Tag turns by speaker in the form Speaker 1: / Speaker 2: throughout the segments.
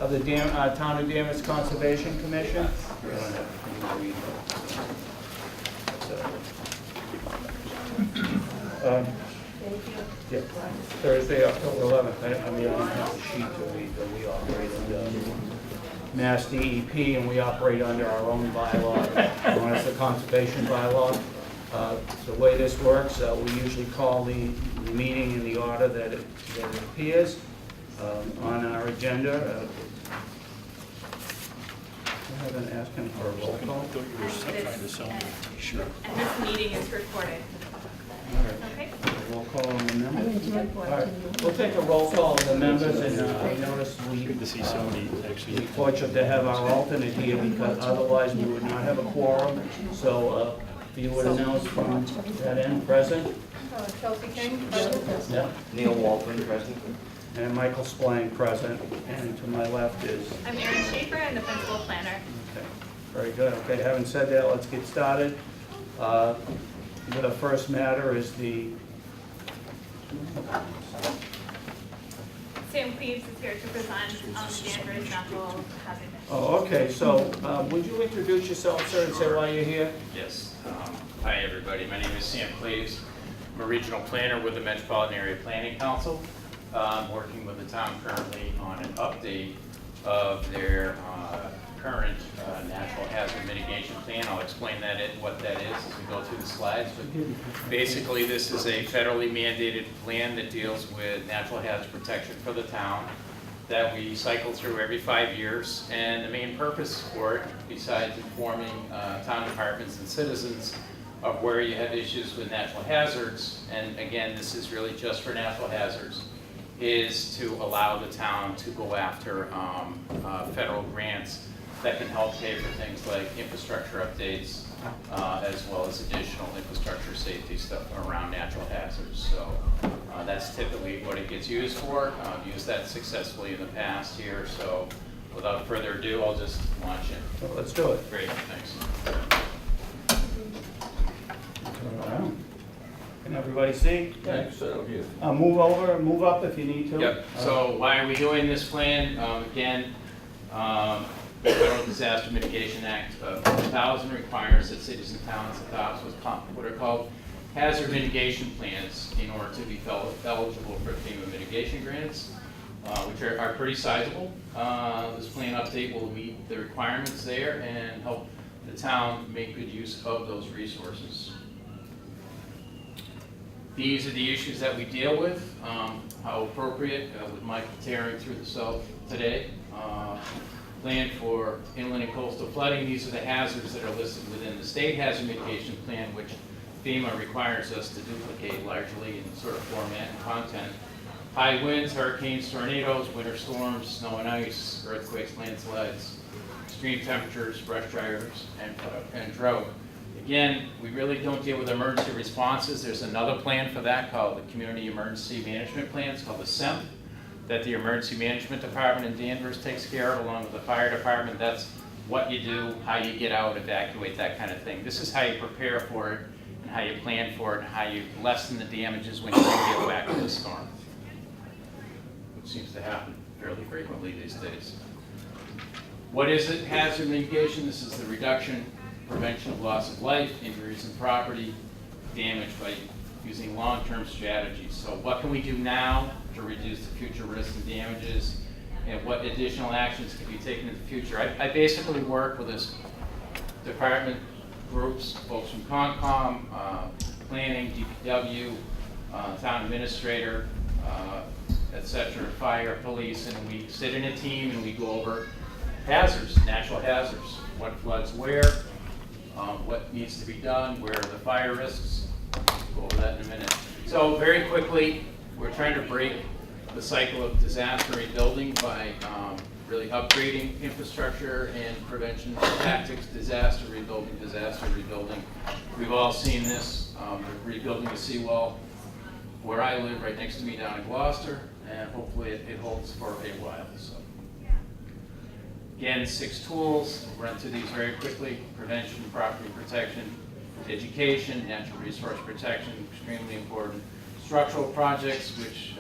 Speaker 1: of the Town of Danvers Conservation Commission. Yeah, Thursday, October 11th. I mean, I don't have a sheet to read, but we operate under Mass DEP, and we operate under our own bylaw, known as the conservation bylaw. The way this works, we usually call the meeting in the order that it appears on our agenda. I haven't asked him for a roll call.
Speaker 2: I thought you were trying to sell me. Sure.
Speaker 3: And this meeting is recorded.
Speaker 1: All right.
Speaker 3: Okay.
Speaker 1: Roll call on the members. All right. We'll take a roll call of the members, and I noticed
Speaker 2: Good to see somebody actually.
Speaker 1: we're fortunate to have our alternate here because otherwise we would not have a quorum. So if you would announce from that end, present.
Speaker 3: Chelsea King, present.
Speaker 1: Yeah.
Speaker 4: Neil Walton, present.
Speaker 1: And Michael Splang, present. And to my left is,
Speaker 3: I'm Erin Schaefer, and the principal planner.
Speaker 1: okay, very good. Okay, having said that, let's get started. The first matter is the,
Speaker 3: Sam Cleaves is here to present Danvers natural hazard.
Speaker 1: oh, okay, so would you introduce yourself, sir, and say why you're here?
Speaker 5: Yes. Hi, everybody. My name is Sam Cleaves. I'm a regional planner with the Metropolitan Area Planning Council. I'm working with the town currently on an update of their current natural hazard mitigation plan. I'll explain what that is as we go through the slides. But basically, this is a federally mandated plan that deals with natural hazard protection for the town that we cycle through every 5 years. And the main purpose for it, besides informing town departments and citizens of where you have issues with natural hazards, and again, this is really just for natural hazards, is to allow the town to go after federal grants that can help pay for things like infrastructure updates, as well as additional infrastructure safety stuff around natural hazards. So that's typically what it gets used for. I've used that successfully in the past here. So without further ado, I'll just launch it.
Speaker 1: So let's do it.
Speaker 5: Great, thanks.
Speaker 1: Turn around. Can everybody see?
Speaker 4: Thanks, you.
Speaker 1: Move over, move up if you need to.
Speaker 5: Yep, so why are we doing this plan? Again, the Federal Disaster Mitigation Act of 2000 requires that cities and towns adopt what are called hazard mitigation plans in order to be eligible for FEMA mitigation grants, which are pretty sizable. This plan update will meet the requirements there and help the town make good use of those resources. These are the issues that we deal with, how appropriate, with Michael tearing through the south today. Plan for inland and coastal flooding. These are the hazards that are listed within the state hazard mitigation plan, which FEMA requires us to duplicate largely in sort of format and content. High winds, hurricanes, tornadoes, winter storms, snow and ice, earthquakes, landslides, extreme temperatures, brush dryers, and drought. Again, we really don't deal with emergency responses. There's another plan for that called the Community Emergency Management Plan. It's called the SEMP, that the Emergency Management Department in Danvers takes care of, along with the fire department. That's what you do, how you get out, evacuate, that kind of thing. This is how you prepare for it, and how you plan for it, and how you lessen the damages when you do get back to the storm, which seems to happen fairly frequently these days. What is it? Hazard mitigation. This is the reduction, prevention of loss of life, injuries and property damage by using long-term strategies. So what can we do now to reduce the future risks and damages, and what additional actions can be taken in the future? I basically work with this department groups, folks from Concom, planning, DPW, town administrator, etc., fire, police, and we sit in a team and we go over hazards, natural hazards, what floods where, what needs to be done, where are the fire risks. We'll go over that in a minute. So very quickly, we're trying to break the cycle of disaster rebuilding by really upgrading infrastructure and prevention tactics, disaster rebuilding. We've all seen this. We're rebuilding a seawall where I live, right next to me down in Gloucester, and hopefully it holds for a while. So. Again, 6 tools. We'll run through these very quickly. Prevention, property protection, education, natural resource protection, extremely important. Structural projects, which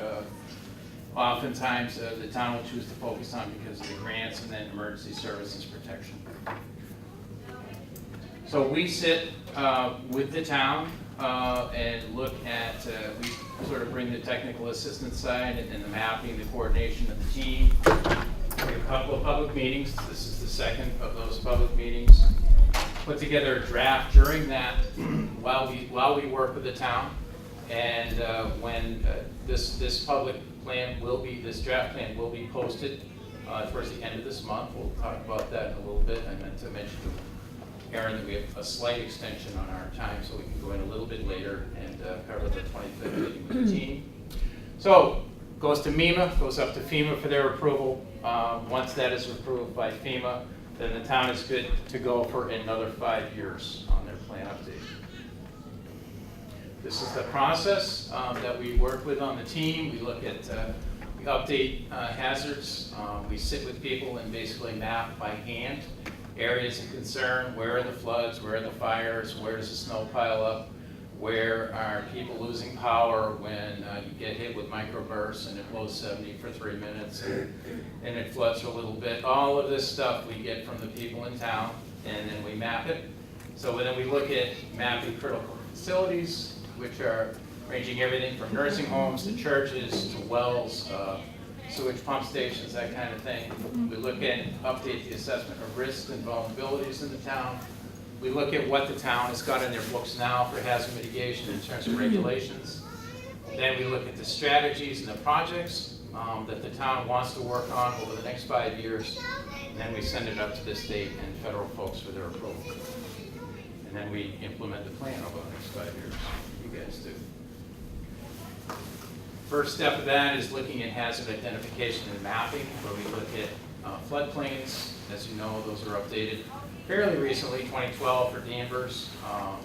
Speaker 5: oftentimes the town will choose to focus on because of the grants and then emergency services protection. So we sit with the town and look at, we sort of bring the technical assistance side and the mapping, the coordination of the team. We have a couple of public meetings. This is the second of those public meetings. Put together a draft during that while we work with the town. And when this public plan will be, this draft plan will be posted towards the end of this month. We'll talk about that in a little bit. I meant to mention to Aaron that we have a slight extension on our time, so we can go in a little bit later and cover the 25th meeting with the team. So goes to MEMA, goes up to FEMA for their approval. Once that is approved by FEMA, then the town is good to go for another 5 years on their plan update. This is the process that we work with on the team. We look at, we update hazards. We sit with people and basically map by hand areas of concern. Where are the floods? Where are the fires? Where does the snow pile up? Where are people losing power when you get hit with microbursts and it blows 70 for 3 minutes and it floods for a little bit? All of this stuff we get from the people in town, and then we map it. So then we look at mapping critical facilities, which are ranging everything from nursing homes to churches to wells, sewage pump stations, that kind of thing. We look at, update the assessment of risks and vulnerabilities in the town. We look at what the town has got in their books now for hazard mitigation in terms of regulations. Then we look at the strategies and the projects that the town wants to work on over the next 5 years. And then we send it up to the state and federal folks for their approval. And then we implement the plan over the next 5 years. You guys do. First step of that is looking at hazard identification and mapping, where we look at floodplains. As you know, those are updated fairly recently, 2012 for Danvers.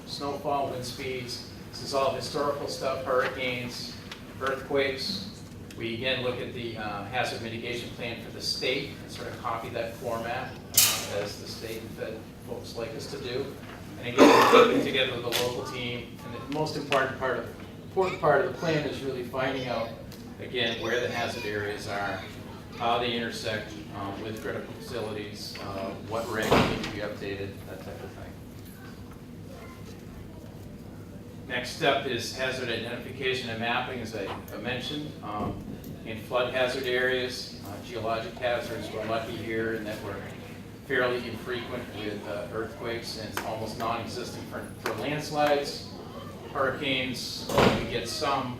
Speaker 5: Snowfall, wind speeds. This is all historical stuff, hurricanes, earthquakes. We again look at the hazard mitigation plan for the state and sort of copy that format as the state and fed folks like us to do. And again, we're working together with the local team. And the most important part of the plan is really finding out, again, where the hazard areas are, how they intersect with critical facilities, what regs need to be updated, that type of thing. Next step is hazard identification and mapping, as I mentioned. In flood hazard areas, geologic hazards, we're lucky here in that we're fairly infrequent with earthquakes, and it's almost non-existent for landslides. Hurricanes, we get some,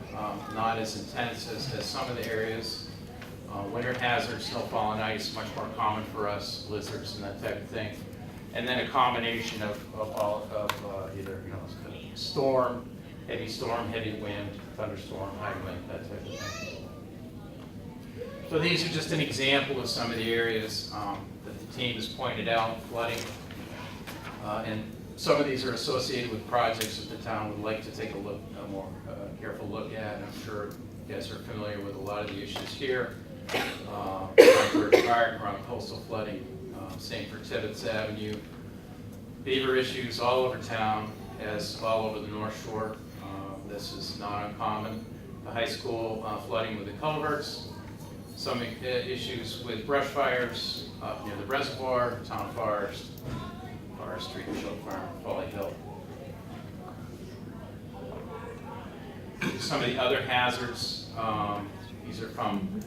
Speaker 5: not as intense as some of the areas. Winter hazards, snowfall and ice, much more common for us, blizzards and that type of thing. And then a combination of either storm, heavy wind, thunderstorm, high wind, that type of thing. So these are just an example of some of the areas that the team has pointed out, flooding. And some of these are associated with projects that the town would like to take a more careful look at. I'm sure you guys are familiar with a lot of the issues here. Danvers Park, around coastal flooding, same for Tibbetts Avenue. Beaver issues all over town, as all over the North Shore. This is not uncommon. The high school flooding with the culverts. Some issues with brush fires up near the reservoir, town forest, Forest Street, Show Farm, Folly Hill. Some of the other hazards, these are from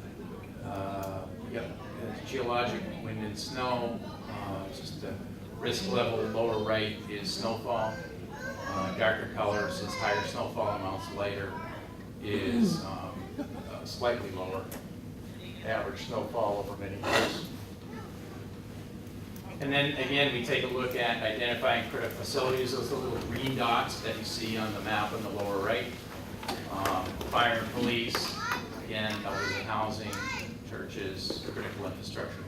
Speaker 5: geologic, wind and snow. Just the risk level, lower right is snowfall. Darker colors is higher snowfall amounts, lighter is slightly lower. Average snowfall over many years. And then again, we take a look at identifying critical facilities. Those are the little green dots that you see on the map on the lower right. Fire and police, again, elderly housing, churches, critical infrastructure.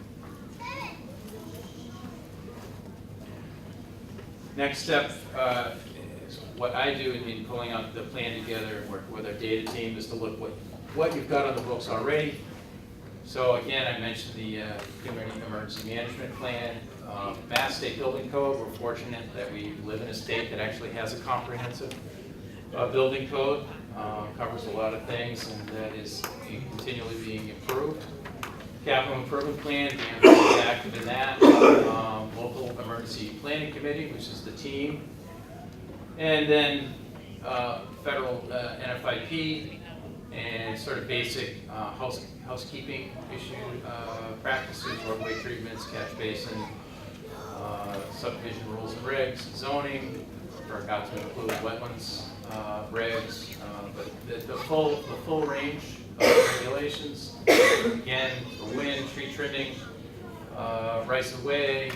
Speaker 5: Next step is what I do in pulling out the plan together and work with our data team is to look what you've got on the books already. So again, I mentioned the Community Emergency Management Plan, Mass State Building Code. We're fortunate that we live in a state that actually has a comprehensive building code. covers a lot of things, and that is continually being improved. Capital Improvement Plan, Danvers is active in that. Local Emergency Planning Committee, which is the team. And then federal NFIP and sort of basic housekeeping issue practices, roadway treatments, catch basin, subdivision rules and regs, zoning, forgot to include wetlands regs, but the full range of regulations. Again, for wind, tree trimming, rights of way,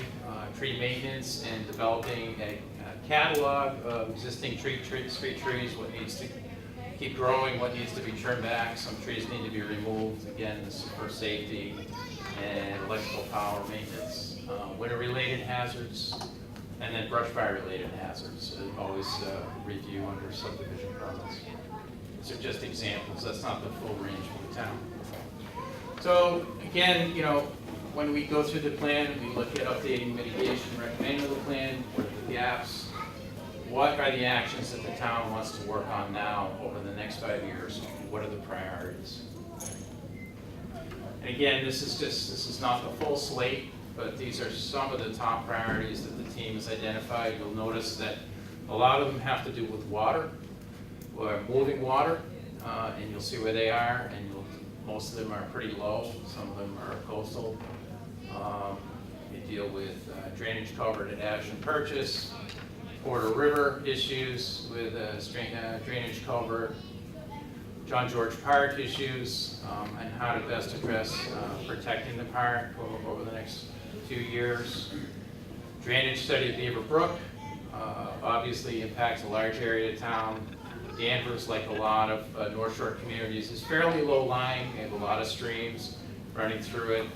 Speaker 5: tree maintenance, and developing a catalog of existing street trees, what needs to keep growing, what needs to be trimmed back. Some trees need to be removed. Again, this is for safety and electrical power maintenance, winter-related hazards, and then brush fire-related hazards. Always review under subdivision permits. These are just examples. That's not the full range for the town. So again, you know, when we go through the plan, we look at updating mitigation, recommending the plan, what are the gaps, what are the actions that the town wants to work on now over the next 5 years, what are the priorities. And again, this is not the full slate, but these are some of the top priorities that the team has identified. You'll notice that a lot of them have to do with water, or moving water, and you'll see where they are, and most of them are pretty low, some of them are coastal. You deal with drainage culvert at Ashland Purchase, Porter River issues with drainage culvert, John George Park issues, and how to best address protecting the park over the next 2 years. Drainage study of Beaver Brook obviously impacts a large area of town. Danvers, like a lot of North Shore communities, is fairly low-lying. We have a lot of streams running through it.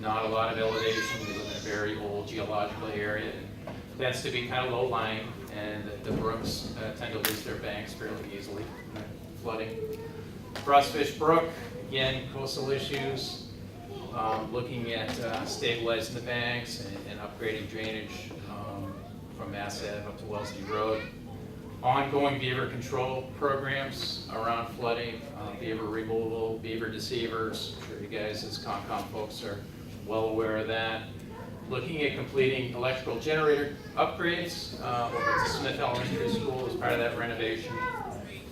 Speaker 5: Not a lot of elevation. We live in a very old geological area. It tends to be kind of low-lying, and the brooks tend to lose their banks fairly easily, flooding. Frostfish Brook, again, coastal issues, looking at stabilizing the banks and upgrading drainage from Mass Ave up to Wellesley Road. Ongoing beaver control programs around flooding, beaver removal, beaver deceivers. I'm sure you guys as Concom folks are well aware of that. Looking at completing electrical generator upgrades over at the Smith Elementary School as part of that renovation.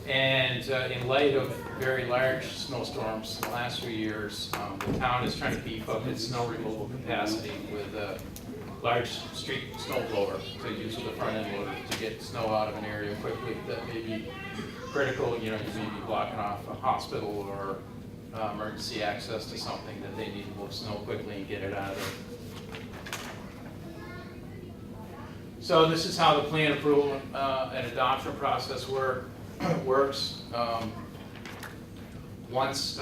Speaker 5: And in light of very large snowstorms in the last few years, the town is trying to beef up its snow removal capacity with a large street snow blower to use with a front end loader to get snow out of an area quickly that may be critical. You know, you may be blocking off a hospital or emergency access to something that they need to move snow quickly and get it out of there. So this is how the plan approval and adoption process works. Once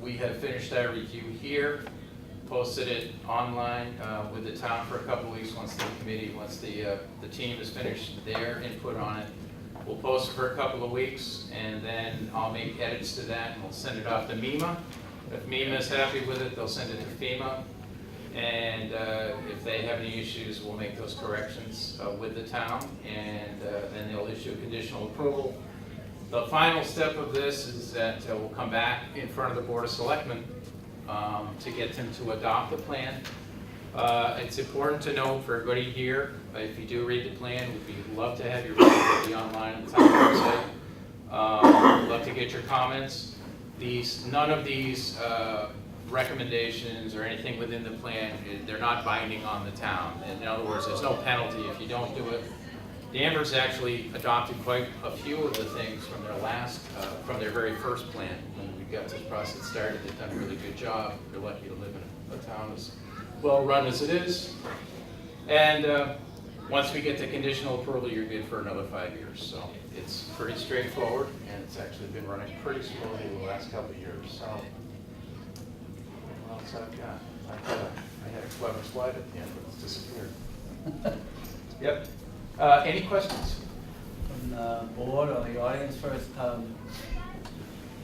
Speaker 5: we have finished our review here, posted it online with the town for a couple of weeks once the team has finished their input on it. We'll post for a couple of weeks, and then I'll make edits to that, and we'll send it off to MEMA. If MEMA is happy with it, they'll send it to FEMA. And if they have any issues, we'll make those corrections with the town, and then they'll issue a conditional approval. The final step of this is that we'll come back in front of the Board of Selectmen to get them to adopt the plan. It's important to note for everybody here, if you do read the plan, we'd love to have your review be online on the town website. We'd love to get your comments. None of these recommendations or anything within the plan, they're not binding on the town. In other words, there's no penalty if you don't do it. Danvers actually adopted quite a few of the things from from their very first plan. When we got this process started, they've done a really good job. We're lucky to live in a town as well run as it is. And once we get the conditional approval, you're good for another 5 years. So it's pretty straightforward, and it's actually been running pretty smoothly the last couple of years. So what else I've got? I had a clever slide at the end, but it's disappeared. Yep. Any questions?
Speaker 6: From the board or the audience first?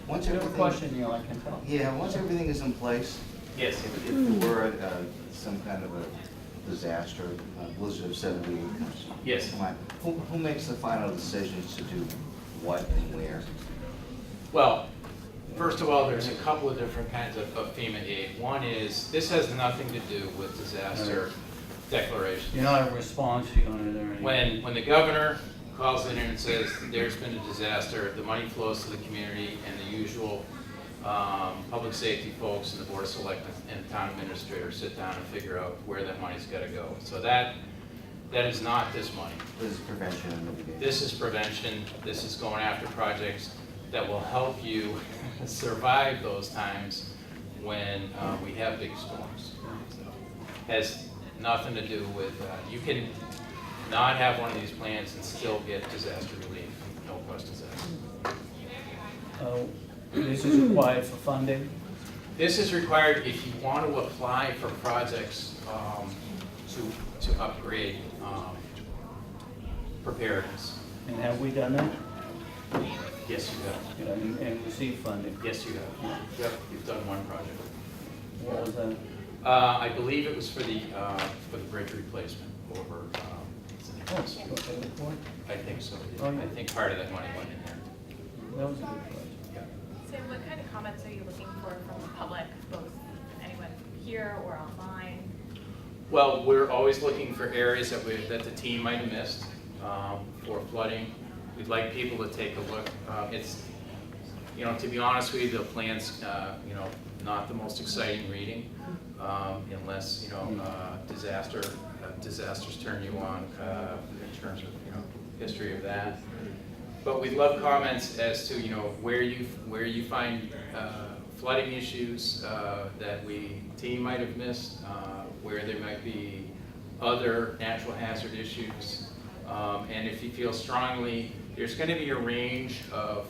Speaker 7: Once
Speaker 6: You have a
Speaker 7: everything,
Speaker 6: question, Neil, I can tell.
Speaker 7: yeah, once everything is in place,
Speaker 5: Yes.
Speaker 7: if there were some kind of a disaster, blizzard of 7 to 8 comes.
Speaker 5: Yes.
Speaker 7: Come on, who makes the final decisions to do what and where?
Speaker 5: Well, first of all, there's a couple of different kinds of FEMA aid. One is, this has nothing to do with disaster declaration.
Speaker 6: You're not a response unit or anything?
Speaker 5: When the governor calls in and says there's been a disaster, the money flows to the community, and the usual public safety folks and the board of selectmen and town administrators sit down and figure out where that money's got to go. So that is not this money.
Speaker 7: This is prevention and mitigation.
Speaker 5: This is prevention. This is going after projects that will help you survive those times when we have big storms. So, has nothing to do with, you can not have one of these plans and still get disaster relief, no questions asked.
Speaker 6: This is required for funding?
Speaker 5: This is required if you want to apply for projects to upgrade preparedness.
Speaker 6: And have we done that?
Speaker 5: Yes, you have.
Speaker 6: Yeah, and received funding?
Speaker 5: Yes, you have. Yep, you've done one project.
Speaker 6: What was that?
Speaker 5: I believe it was for the bridge replacement over,
Speaker 6: Oh, okay, report.
Speaker 5: I think so.
Speaker 6: Oh, yeah.
Speaker 5: I think part of that money went in there.
Speaker 6: That was a good project.
Speaker 3: Sam, what kind of comments are you looking for from the public, both anyone here or online?
Speaker 5: Well, we're always looking for areas that the team might have missed for flooding. We'd like people to take a look. It's, to be honest with you, the plan's, not the most exciting reading unless, disasters turn you on in terms of, history of that. But we'd love comments as to, where you find flooding issues that team might have missed, where there might be other natural hazard issues. And if you feel strongly, there's going to be a range of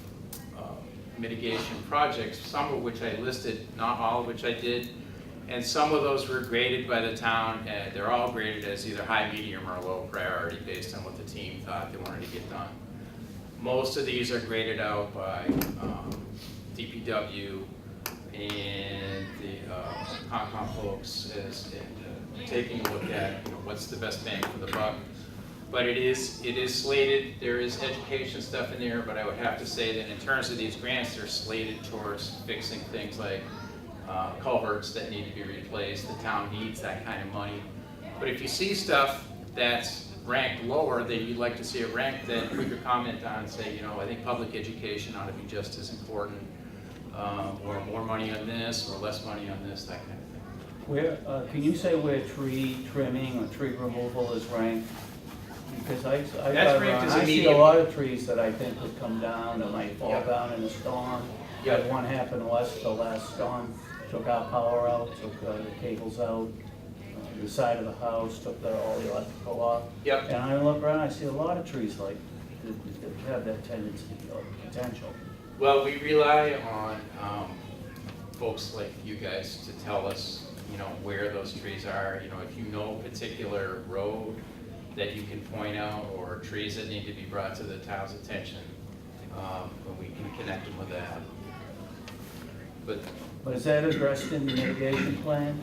Speaker 5: mitigation projects, some of which I listed, not all of which I did. And some of those were graded by the town, and they're all graded as either high, medium, or low priority based on what the team thought they wanted to get done. Most of these are graded out by DPW and the Concom folks as taking a look at what's the best bang for the buck. But it is slated. There is education stuff in there, but I would have to say that in terms of these grants, they're slated towards fixing things like culverts that need to be replaced. The town needs that kind of money. But if you see stuff that's ranked lower that you'd like to see it ranked, then put your comment on and say, I think public education ought to be just as important, or more money on this, or less money on this, that kind of thing.
Speaker 6: Where, can you say where tree trimming or tree removal is ranked? Because I see a
Speaker 5: medium.
Speaker 6: lot of trees that I think would come down, that might fall
Speaker 5: Yep.
Speaker 6: down in a storm.
Speaker 5: Yep.
Speaker 6: Like one happened the last storm, took our power out, took the cables out, the side of the house, took all the electrical off.
Speaker 5: Yep.
Speaker 6: And I look around, I see a lot of trees like, that have that tendency or potential.
Speaker 5: Well, we rely on folks like you guys to tell us, where those trees are. If you know a particular road that you can point out, or trees that need to be brought to the town's attention, we can connect them with that.
Speaker 6: But is that addressed in the mitigation plan?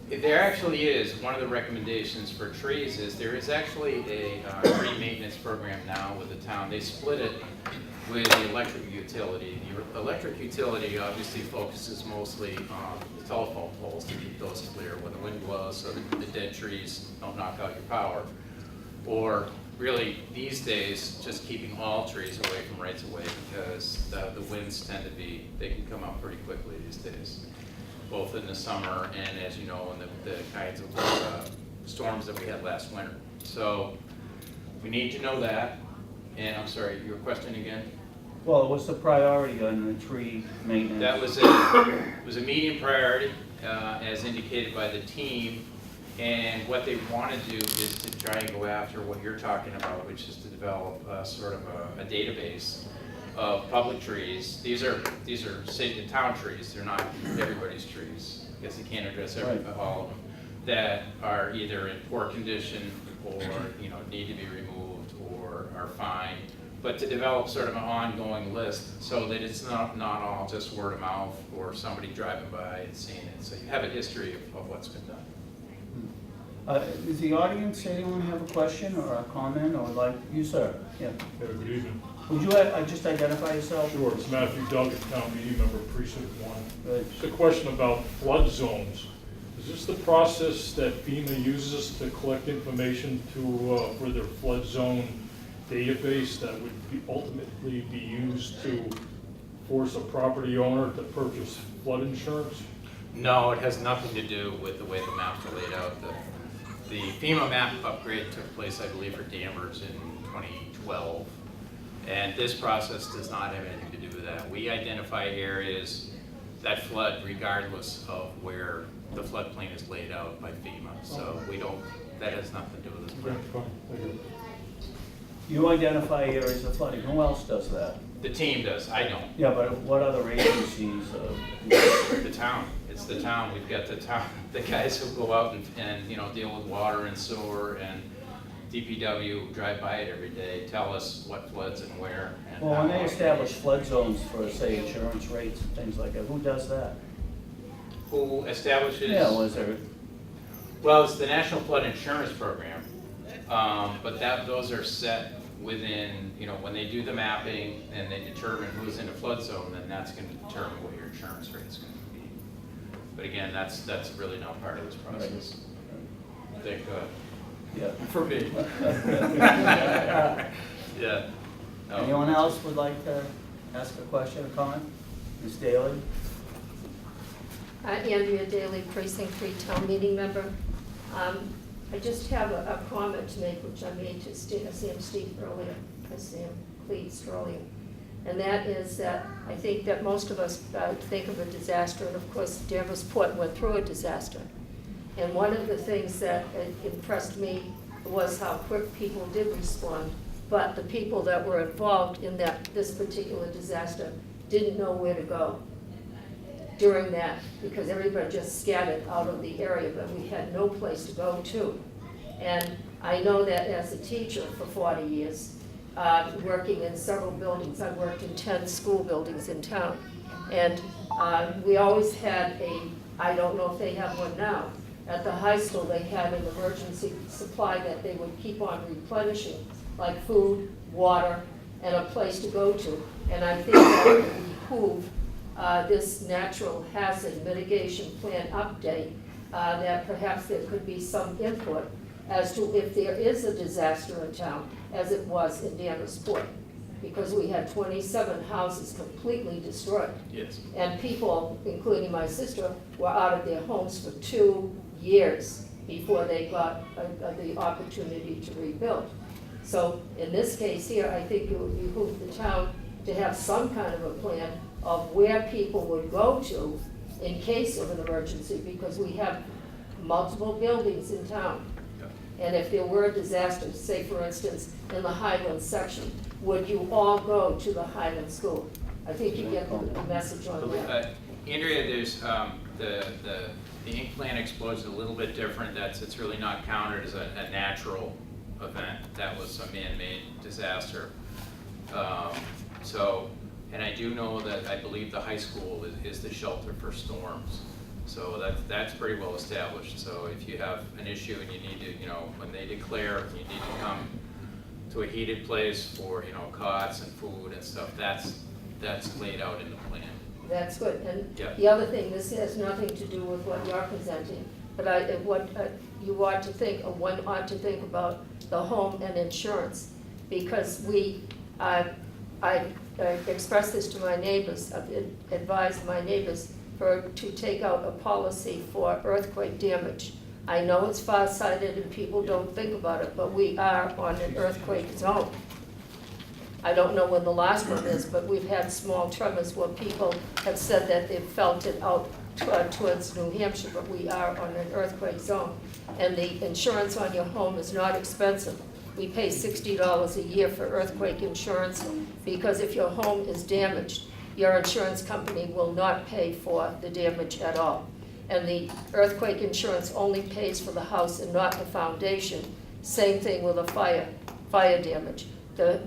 Speaker 5: There actually is. One of the recommendations for trees is there is actually a tree maintenance program now with the town. They split it with the electric utility. The electric utility obviously focuses mostly on the telephone poles to keep those clear when the wind blows so that the dead trees don't knock out your power. Or really, these days, just keeping all trees away from rights of way, because the winds tend to be, they can come out pretty quickly these days, both in the summer and, as you know, in the kinds of storms that we had last winter. So we need to know that. And I'm sorry, your question again?
Speaker 6: Well, what's the priority on the tree maintenance?
Speaker 5: That was a medium priority, as indicated by the team. And what they want to do is to try and go after what you're talking about, which is to develop sort of a database of public trees. These are city town trees. They're not everybody's trees. I guess you can't address all of them, that are either in poor condition or need to be removed or are fine. But to develop sort of an ongoing list so that it's not all just word of mouth or somebody driving by and seeing it. So you have a history of what's been done.
Speaker 6: Does the audience, anyone have a question or a comment, or like you, sir? Yeah.
Speaker 8: Good evening.
Speaker 6: Would you just identify yourself?
Speaker 8: Sure, it's Matthew Doggett, town meeting member, precinct 1.
Speaker 6: Good.
Speaker 8: Just a question about flood zones. Is this the process that FEMA uses to collect information for their flood zone database that would ultimately be used to force a property owner to purchase flood insurance?
Speaker 5: No, it has nothing to do with the way the maps are laid out. The FEMA map upgrade took place, I believe, for Danvers in 2012. And this process does not have anything to do with that. We identify areas that flood regardless of where the floodplain is laid out by FEMA. So we don't, that has nothing to do with this
Speaker 8: Okay,
Speaker 5: project.
Speaker 8: fine, thank you.
Speaker 6: You identify areas of flooding, who else does that?
Speaker 5: The team does, I don't.
Speaker 6: Yeah, but what other agencies?
Speaker 5: The town, it's the town. We've got the town, the guys who go out and you know, deal with water and sewer and DPW, drive by it every day, tell us what floods and where. And
Speaker 6: Well, when
Speaker 5: how
Speaker 6: they
Speaker 5: often.
Speaker 6: establish flood zones for, say, insurance rates and things like that, who does that?
Speaker 5: Who establishes?
Speaker 6: Yeah, was there,
Speaker 5: Well, it's the National Flood Insurance Program, but those are set within, you know, when they do the mapping and they determine who's in a flood zone, then that's going to determine what your insurance rate is going to be. But again, that's really not part of this process. Thank God.
Speaker 6: yeah.
Speaker 5: For me. Yeah. No.
Speaker 6: Anyone else would like to ask a question or comment? Ms. Daly?
Speaker 9: Andrea Daly, Precinct 3 Town Meeting Member. I just have a comment to make, which I made to Sam Steve earlier, Sam Cleats earlier. And that is that I think that most of us think of a disaster, and of course Danvers Port went through a disaster. And one of the things that impressed me was how quick people did respond, but the people that were involved in this particular disaster didn't know where to go during that, because everybody just scattered out of the area, but we had no place to go to. And I know that as a teacher for 40 years, working in several buildings, I worked in 10 school buildings in town, and we always had I don't know if they have one now, at the high school they had an emergency supply that they would keep on replenishing, like food, water, and a place to go to. And I think that would behoove this natural hazard mitigation plan update, that perhaps there could be some input as to if there is a disaster in town, as it was in Danvers Port, because we had 27 houses completely destroyed.
Speaker 5: Yes.
Speaker 9: And people, including my sister, were out of their homes for 2 years before they got the opportunity to rebuild. So in this case here, I think it would behoove the town to have some kind of a plan of where people would go to in case of an emergency, because we have multiple buildings in town. And if there were a disaster, say for instance, in the Highlands section, would you all go to the Highland School? I think you get the message on that.
Speaker 5: Andrea, there's the ink plant explosion is a little bit different. It's really not counted as a natural event. That was a man-made disaster. And I do know that I believe the high school is the shelter for storms. So that's pretty well established. So if you have an issue and you need to, you know, when they declare you need to come to a heated place for, you know, cots and food and stuff, that's laid out in the plan.
Speaker 9: That's good. And
Speaker 5: Yeah.
Speaker 9: the other thing, this has nothing to do with what you're presenting, but you ought to think, or one ought to think about the home and insurance, because I expressed this to my neighbors, I've advised my neighbors to take out a policy for earthquake damage. I know it's far-sighted and people don't think about it, but we are on an earthquake zone. I don't know when the last one is, but we've had small tremors where people have said that they've felt it out towards New Hampshire, but we are on an earthquake zone. And the insurance on your home is not expensive. We pay $60 a year for earthquake insurance, because if your home is damaged, your insurance company will not pay for the damage at all. And the earthquake insurance only pays for the house and not the foundation. Same thing with a fire damage. The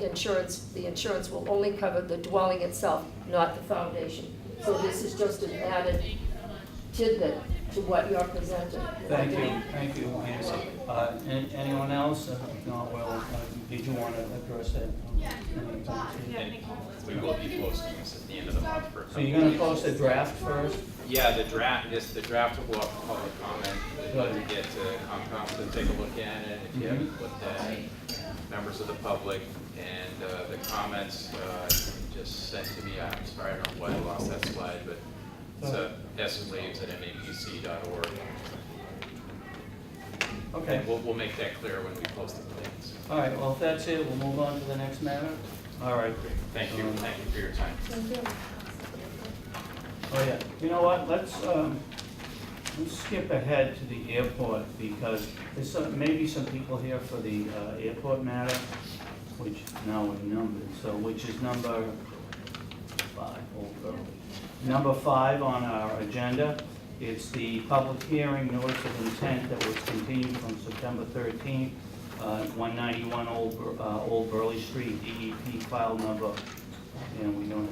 Speaker 9: insurance will only cover the dwelling itself, not the foundation. So this is just an added tidbit to what you're presenting.
Speaker 6: Thank you, Nancy. Anyone else? If not, well, did you want to address that?
Speaker 3: Yeah, thank you.
Speaker 10: We will be posting this at the end of the month for.
Speaker 6: So you're gonna post a draft first?
Speaker 10: Yeah, the draft will go up for public comment,
Speaker 6: Good.
Speaker 10: to get to Concom to take a look at it, if you have
Speaker 6: Mhm.
Speaker 10: input that, members of the public, and the comments just sent to me, I'm sorry, I don't know why I lost that slide, but it's slaves@mapc.org.
Speaker 6: Okay.
Speaker 10: And we'll make that clear when we post the plans.
Speaker 6: All right, well, if that's it, we'll move on to the next matter. All right.
Speaker 10: Thank you for your time.
Speaker 9: Thank you.
Speaker 6: Oh, yeah. You know what, let's skip ahead to the airport, because there's maybe some people here for the airport matter, which now we're numbered, so which is number 5. Number 5 on our agenda. It's the public hearing notice of intent that was continued from September 13th, 191 Old Burley Street, DEP file number. And we don't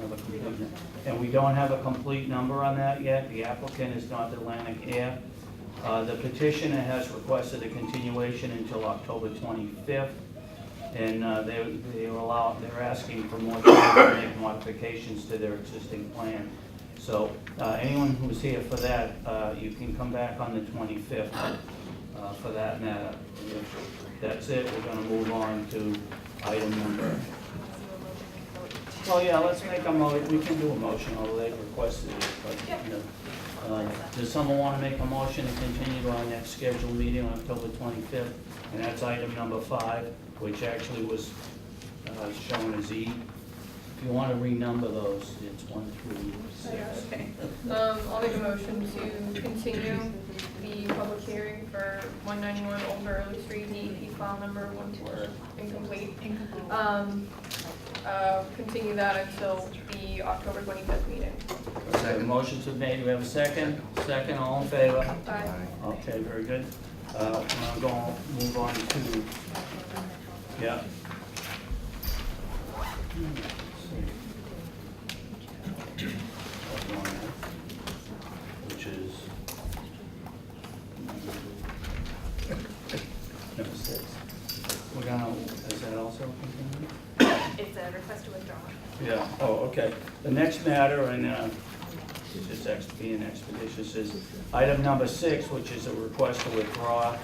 Speaker 6: have a complete number on that yet. The applicant is North Atlantic Air. The petitioner has requested a continuation until October 25th. And they're asking for more time to make modifications to their existing plan. So anyone who's here for that, you can come back on the 25th for that matter. If that's it, we're gonna move on to item number. Well, yeah, let's make a we can do a motion, although they've requested it, but, you know. Does someone want to make a motion to continue to our next scheduled meeting on October 25th? And that's item number 5, which actually was shown as E. If you want to renumber those, it's 1 through 6.
Speaker 11: Okay. I'll make a motion to continue the public hearing for 191 Old Burley Street, DEP file number 14, incomplete. Continue that until the October 25th meeting.
Speaker 6: Second. Motion's been made, do we have a second? Second, all in favor?
Speaker 11: Aye.
Speaker 6: Okay, very good. I'm going to move on to, yeah. Which is number 6. We're gonna, is that also continued?
Speaker 3: It's a request to withdraw.
Speaker 6: Yeah, oh, okay. The next matter, and just being expeditious, is item number 6, which is a request to withdraw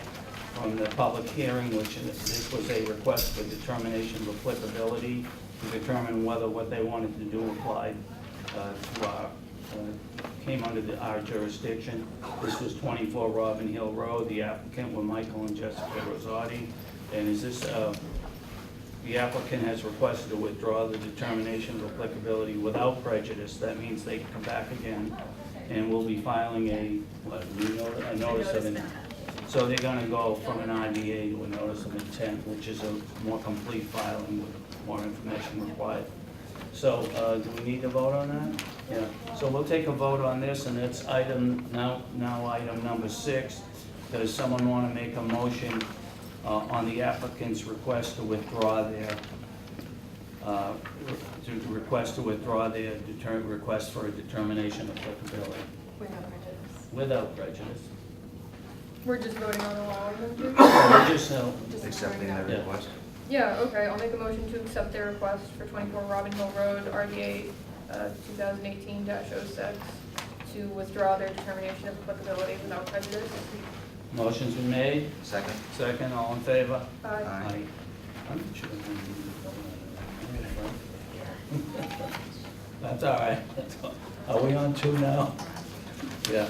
Speaker 6: from the public hearing, which this was a request for determination of applicability to determine whether what they wanted to do applied to our, came under our jurisdiction. This was 24 Robin Hill Road. The applicant were Michael and Jessica Rosati. And is this, the applicant has requested to withdraw the determination of applicability without prejudice. That means they can come back again, and we'll be filing a notice of intent. So they're gonna go from an IBA to a notice of intent, which is a more complete filing with more information required. So, do we need to vote on that? Yeah, so we'll take a vote on this, and it's item, now item number 6. Does someone wanna make a motion on the applicant's request to withdraw their, request for a determination of applicability?
Speaker 11: Without prejudice.
Speaker 6: Without prejudice.
Speaker 11: We're just voting on allowing them to?
Speaker 6: We're just,
Speaker 7: Accepting
Speaker 11: that.
Speaker 7: the request.
Speaker 11: Yeah, okay, I'll make a motion to accept their request for 24 Robin Hill Road, RBA 2018-06, to withdraw their determination of applicability without prejudice.
Speaker 6: motion's been made.
Speaker 7: Second.
Speaker 6: Second, all in favor?
Speaker 11: Aye.
Speaker 6: Aye. I'm not sure if we need to vote on that. That's all right. Are we on 2 now? Yeah.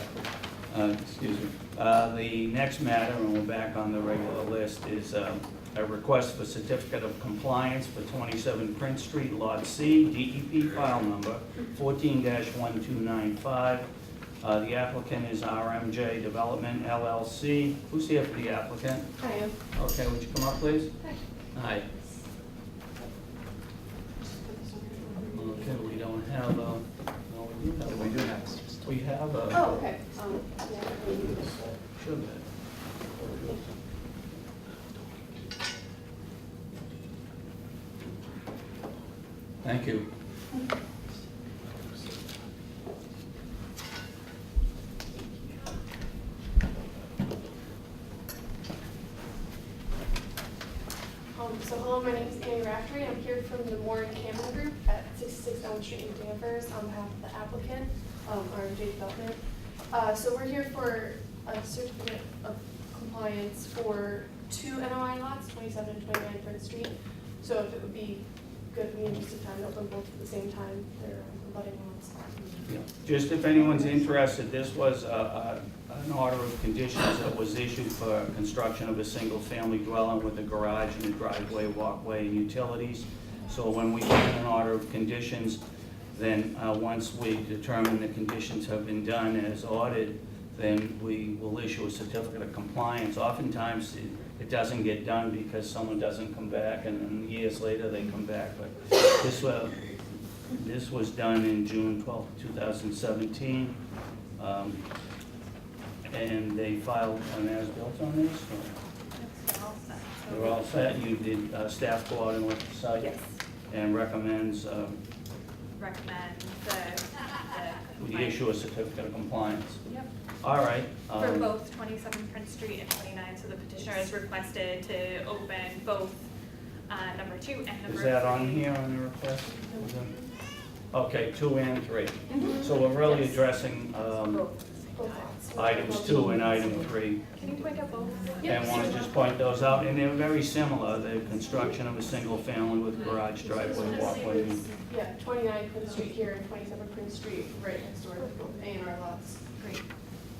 Speaker 6: Excuse me. The next matter, and we're back on the regular list, is a request for certificate of compliance for 27 Prince Street, Lot C, DEP file number 14-1295. The applicant is RMJ Development LLC. Who's here for the applicant?
Speaker 11: I am.
Speaker 6: Okay, would you come up, please? Hi. Okay, we don't have a, no, we do have.
Speaker 7: We do have.
Speaker 6: We have a.
Speaker 9: Oh, okay.
Speaker 6: Should be. Thank you.
Speaker 12: So hello, my name is Annie Raftery. I'm here from the Warren Cameron Group at 66 Elm Street in Danvers on behalf of the applicant, RJ Development. So we're here for a certificate of compliance for 2 NOI lots, 27 and 29 Front Street. So if it would be good for me in just a time to open both at the same time, they're abutting lots.
Speaker 6: Yeah. Just if anyone's interested, this was an order of conditions that was issued for construction of a single-family dwelling with a garage and a driveway, walkway, and utilities. So when we get an order of conditions, then once we determine the conditions have been done as ordered, then we will issue a certificate of compliance. Oftentimes, it doesn't get done because someone doesn't come back, and then years later they come back. But this was done in June 12, 2017, and they filed an as-built on this. So they're all set. You did staff go out and look at the site?
Speaker 3: Yes.
Speaker 6: And recommends
Speaker 3: Recommend
Speaker 6: we
Speaker 3: the
Speaker 6: issue a certificate of compliance.
Speaker 3: Yep.
Speaker 6: All right.
Speaker 3: For both 27 Prince Street and 29, so the petitioner has requested to open both number 2 and number 3.
Speaker 6: Is that on here on the request? Okay, 2 and 3. So we're really
Speaker 3: Yes.
Speaker 6: addressing
Speaker 12: Both lots.
Speaker 6: items 2 and item 3.
Speaker 3: Can you point out both?
Speaker 6: And want to just point those out, and they're very similar. The construction of a single family with garage, driveway, walkway.
Speaker 12: Yeah, 29 Prince Street here and 27 Prince Street right next door to both A&R lots.
Speaker 3: Great.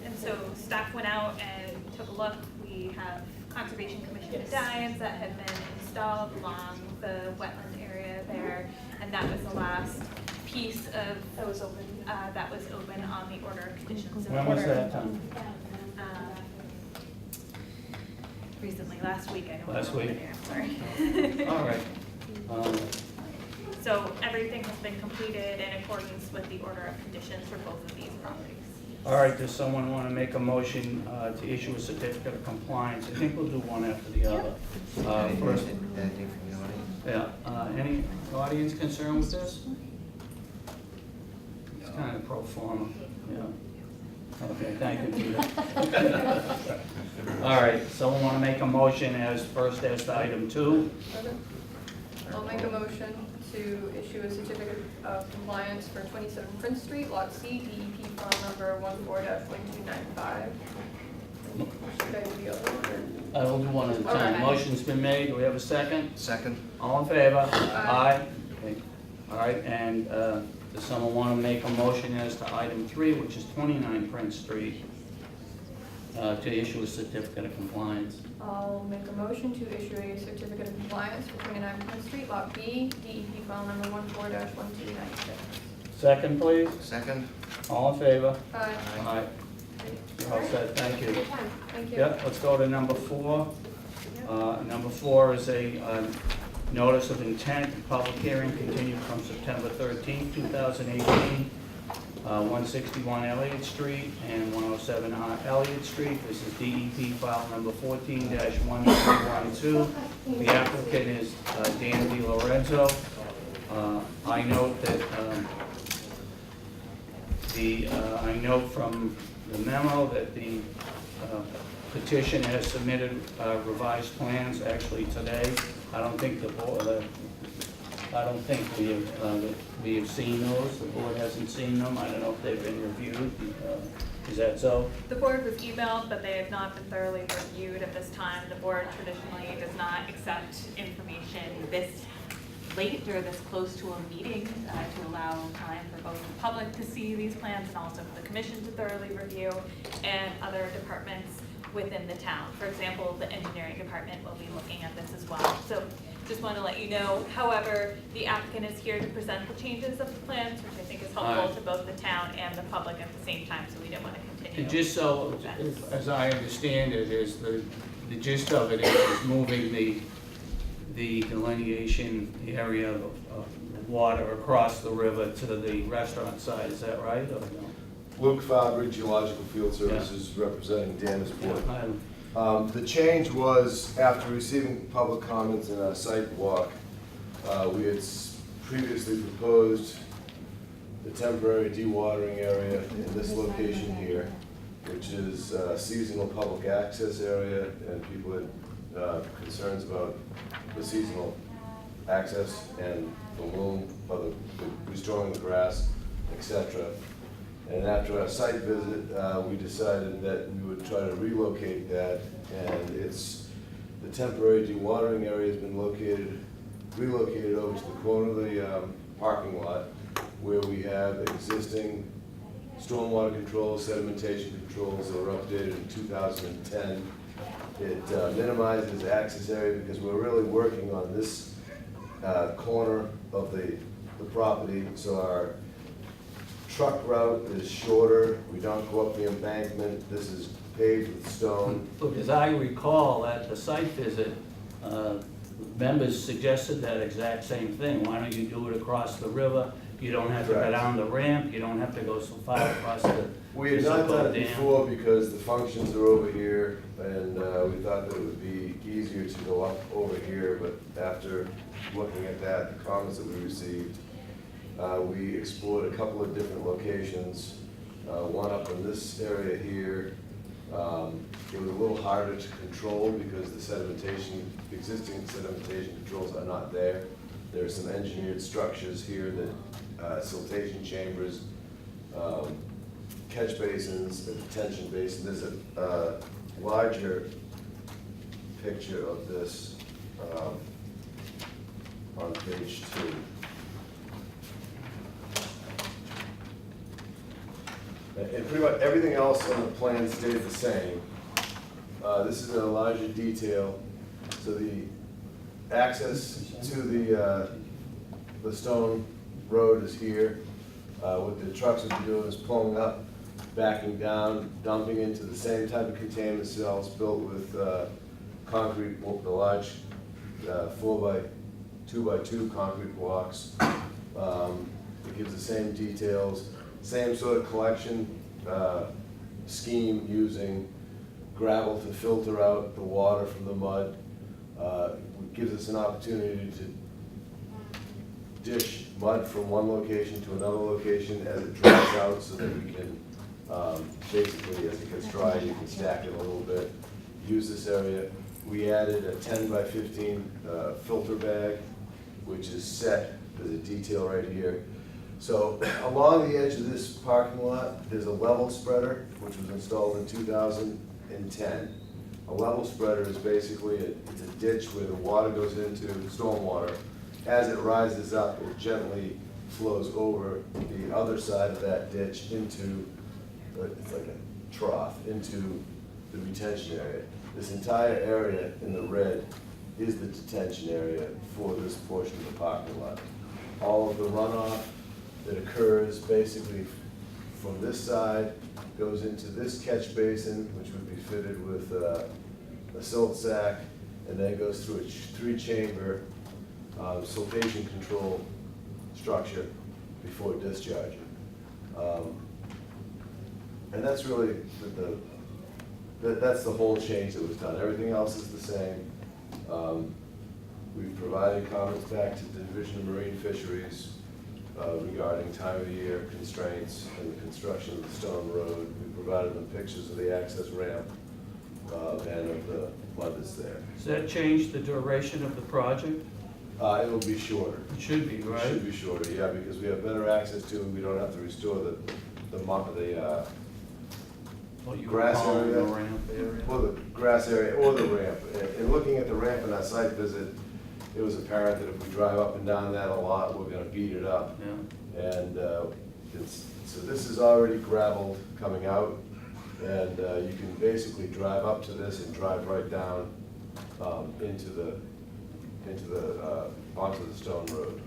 Speaker 3: And so staff went out and took a look. We have Conservation Commission medallions that have been installed along the wetland area there, and that was the last piece of
Speaker 12: That was open.
Speaker 3: that was open on the order of conditions.
Speaker 6: When was that done?
Speaker 3: Recently, last week, I don't know.
Speaker 6: Last week?
Speaker 3: I'm sorry.
Speaker 6: All right.
Speaker 3: So everything has been completed in accordance with the order of conditions for both of these properties.
Speaker 6: All right, does someone want to make a motion to issue a certificate of compliance? I think we'll do one after the other. First,
Speaker 7: Anything from the audience?
Speaker 6: yeah, any audience concerned with this? It's kind of pro forma, yeah. Okay, thank you, Peter. All right, someone want to make a motion as to item 2?
Speaker 11: Okay. I'll make a motion to issue a certificate of compliance for 27 Prince Street, Lot C, DEP file number 14-1295. Should I do the other one, or?
Speaker 6: I will do one at a time.
Speaker 11: Alright.
Speaker 6: Motion's been made, do we have a second?
Speaker 7: Second?
Speaker 6: All in favor?
Speaker 11: Aye.
Speaker 6: Okay. All right, and does someone want to make a motion as to item 3, which is 29 Prince Street, to issue a certificate of compliance?
Speaker 11: I'll make a motion to issue a certificate of compliance for 29 Prince Street, Lot B, DEP file number 14-1296.
Speaker 6: Second, please.
Speaker 7: Second?
Speaker 6: All in favor?
Speaker 11: Aye.
Speaker 6: Aye. You're all set, thank you.
Speaker 11: Thank you.
Speaker 6: Yep, let's go to number 4. Number 4 is a notice of intent, public hearing continued from September 13, 2018. 161 Elliott Street and 107 Elliott Street. This is DEP file number 14-1312. The applicant is Dan DiLorenzo. I note that I note from the memo that the petition has submitted revised plans actually today. I don't think the board, we have seen those. The board hasn't seen them. I don't know if they've been reviewed. Is that so?
Speaker 3: The board was emailed, but they have not been thoroughly reviewed at this time. The board traditionally does not accept information this late or this close to a meeting to allow time for both the public to see these plans and also for the commission to thoroughly review and other departments within the town. For example, the engineering department will be looking at this as well. So just want to let you know. However, the applicant is here to present the changes of the plans, which I think is helpful to both the town and the public at the same time, so we don't want to continue.
Speaker 6: And just so, as I understand it, is the gist of it is moving the delineation area of water across the river to the restaurant side. Is that right, or no?
Speaker 13: Luke Fabry, Geological Field Services, representing Danvers.
Speaker 6: Yeah,
Speaker 13: The change was, after receiving public comments in our site walk, we had previously proposed the temporary dewatering area in this location here, which is a seasonal public access area, and people had concerns about the seasonal access and the loom, or the restoring the grass, etc. And after our site visit, we decided that we would try to relocate that, and the temporary dewatering area has been relocated over to the corner of the parking lot, where we have existing stormwater controls, sedimentation controls that were updated in 2010. It minimizes access area because we're really working on this corner of the property, so our truck route is shorter, we don't go up the embankment, this is paved with stone.
Speaker 6: Look, as I recall at the site visit, members suggested that exact same thing. Why don't you do it across the river? You don't have to go
Speaker 13: Correct.
Speaker 6: down the ramp, you don't have to go so far across the
Speaker 13: We had not done it
Speaker 6: dam.
Speaker 13: before because the functions are over here, and we thought that it would be easier to go up over here, but after looking at that, the comments that we received, we explored a couple of different locations, one up in this area here. It was a little harder to control because the existing sedimentation controls are not there. There are some engineered structures here that siltation chambers, catch basins, a detention basin. There's a larger picture of this on page 2. And pretty much everything else on the plan stayed the same. This is in a larger detail. So the access to the stone road is here. What the trucks would be doing is pulling up, backing down, dumping into the same type of containment cells built with concrete, the large 4x2x2 concrete blocks. It gives the same details, same sort of collection scheme, using gravel to filter out the water from the mud. It gives us an opportunity to dish mud from one location to another location as it dries out, so that we can basically, as it gets dry, you can stack it a little bit, use this area. We added a 10 by 15 filter bag, which is set, there's a detail right here. So along the edge of this parking lot, there's a level spreader, which was installed in 2010. A level spreader is basically, it's a ditch where the water goes into stormwater. As it rises up, it gently flows over the other side of that ditch into, it's like a trough, into the retention area. This entire area in the red is the detention area for this portion of the parking lot. All of the runoff that occurs basically from this side goes into this catch basin, which would be fitted with a silt sack, and then goes through a 3-chamber siltation control structure before discharging. And that's really that's the whole change that was done. Everything else is the same. We've provided comments back to the Division of Marine Fisheries regarding time of year constraints and the construction of the stone road. We provided them pictures of the access ramp and of the mud that's there.
Speaker 6: Does that change the duration of the project?
Speaker 13: It'll be shorter.
Speaker 6: It should be, right?
Speaker 13: It should be shorter, yeah, because we have better access to it. We don't have to restore the
Speaker 6: What you
Speaker 13: grass
Speaker 6: call
Speaker 13: area.
Speaker 6: the ramp area?
Speaker 13: Well, the grass area or the ramp. In looking at the ramp in that site visit, it was apparent that if we drive up and down that a lot, we're gonna beat it up.
Speaker 6: Yeah.
Speaker 13: And so this is already gravelled coming out, and you can basically drive up to this and drive right down onto the stone road.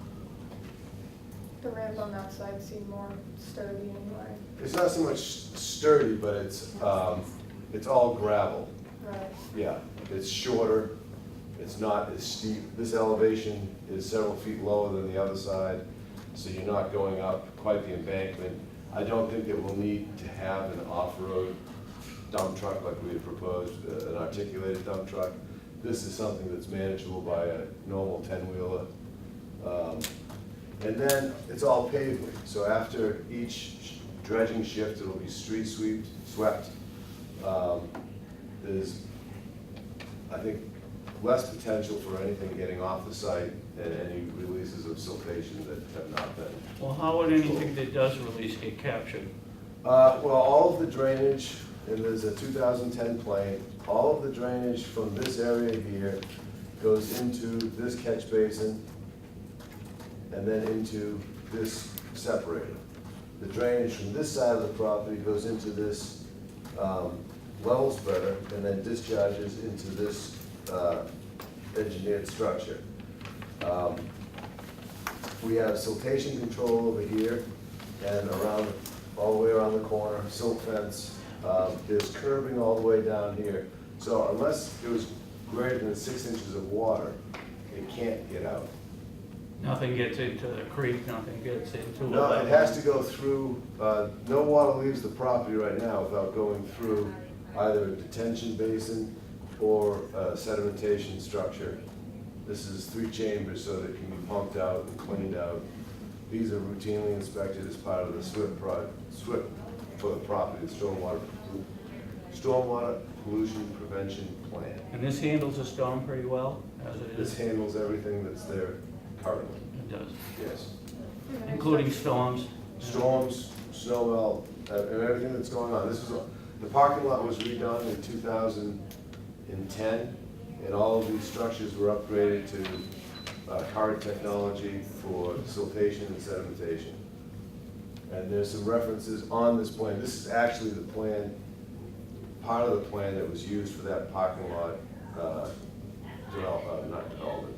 Speaker 11: The ramp on that side seemed more sturdy anyway.
Speaker 13: It's not so much sturdy, but it's all gravel.
Speaker 11: Right.
Speaker 13: Yeah, it's shorter, it's not as steep. This elevation is several feet lower than the other side, so you're not going up quite the embankment. I don't think that we'll need to have an off-road dump truck like we had proposed, an articulated dump truck. This is something that's manageable by a normal 10-wheeler. And then it's all pavement, so after each dredging shift, it'll be street swept. There's, I think, less potential for anything getting off the site and any releases of siltation that have not been.
Speaker 6: Well, how would anything that does release get captured?
Speaker 13: Well, all of the drainage, and there's a 2010 plan, all of the drainage from this area here goes into this catch basin and then into this separator. The drainage from this side of the property goes into this level spreader and then discharges into this engineered structure. We have siltation control over here and around, all the way around the corner, silt fence. There's curbing all the way down here. So unless it was greater than 6 inches of water, it can't get out.
Speaker 6: Nothing gets into the creek, nothing gets into.
Speaker 13: No, it has to go through, no water leaves the property right now without going through either a detention basin or a sedimentation structure. This is 3 chambers so that it can be pumped out and cleaned out. These are routinely inspected as part of the SWIP for the property, the Stormwater Pollution Prevention Plan.
Speaker 6: And this handles the storm pretty well, as it
Speaker 13: This
Speaker 6: is?
Speaker 13: handles everything that's there currently,
Speaker 6: It does,
Speaker 13: yes.
Speaker 6: including storms.
Speaker 13: Storms, snow melt, and everything that's going on. This is, the parking lot was redone in 2010, and all of these structures were upgraded to current technology for siltation and sedimentation. And there's some references on this plan. This is actually the plan, part of the plan that was used for that parking lot, not development,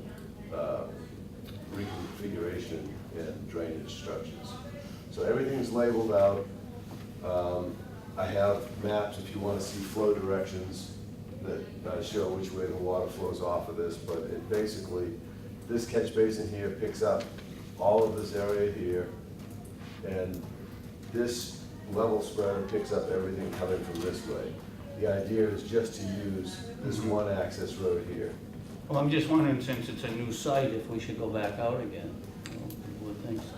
Speaker 13: reconfiguration and drainage structures. So everything's labeled out. I have maps if you want to see flow directions that show which way the water flows off of this, but it basically, this catch basin here picks up all of this area here, and this level spreader picks up everything coming from this way. The idea is just to use this one access road here.
Speaker 6: Well, I'm just wondering, since it's a new site, if we should go back out again. You know, people would think so.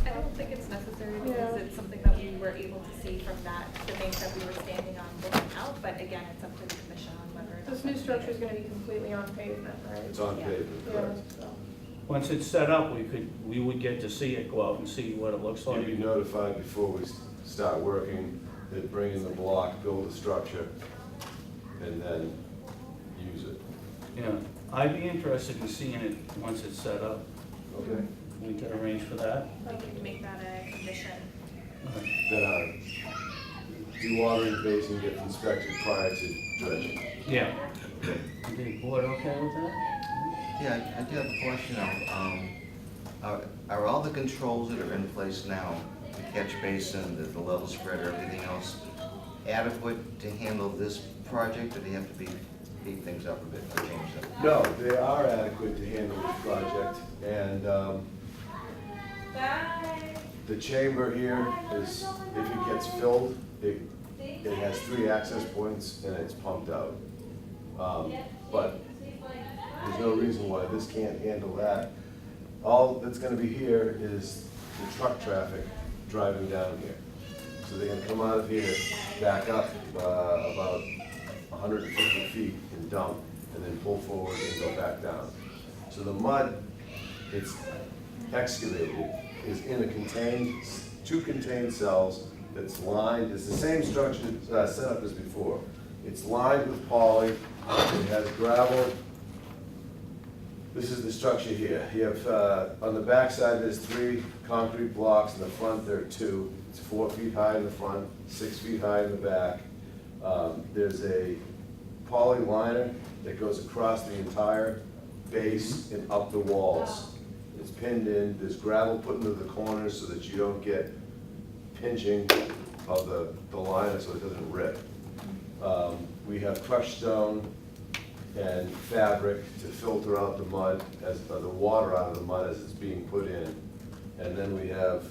Speaker 3: I don't think it's necessary because it's something that we were able to see from the bank that we were standing on looking out, but again, it's up to the commission on whether.
Speaker 11: This new structure is gonna be completely on pavement, right?
Speaker 13: It's on pavement,
Speaker 11: Yeah,
Speaker 13: correct?
Speaker 11: so.
Speaker 6: Once it's set up, we would get to see it, go out and see what it looks like.
Speaker 13: You'd be notified before we start working. They'd bring in the block, build a structure, and then use it.
Speaker 6: Yeah, I'd be interested in seeing it once it's set up.
Speaker 13: Okay?
Speaker 6: We can arrange for that.
Speaker 3: We can make that a condition.
Speaker 13: Then dewatering basin gets inspected prior to dredging.
Speaker 6: Yeah. Is the board okay with that?
Speaker 7: Yeah, I do have a question now. Are all the controls that are in place now, the catch basin, the level spreader, everything else, adequate to handle this project, or do you have to beef things up a bit or change them?
Speaker 13: No, they are adequate to handle this project, and the chamber here is, if it gets filled, it has 3 access points and it's pumped out. But there's no reason why this can't handle that. All that's gonna be here is the truck traffic driving down here. So they're gonna come out of here, back up about 150 feet and dump, and then pull forward and go back down. So the mud, it's excavated, is in a contained, 2 contained cells that's lined, it's the same structure setup as before. It's lined with poly, it has gravel. This is the structure here. You have, on the back side, there's 3 concrete blocks, in the front there are 2. It's 4 feet high in the front, 6 feet high in the back. There's a poly liner that goes across the entire base and up the walls. It's pinned in, there's gravel put into the corners so that you don't get pinching of the liner so it doesn't rip. We have crushed stone and fabric to filter out the mud, the water out of the mud as it's being put in. And then we have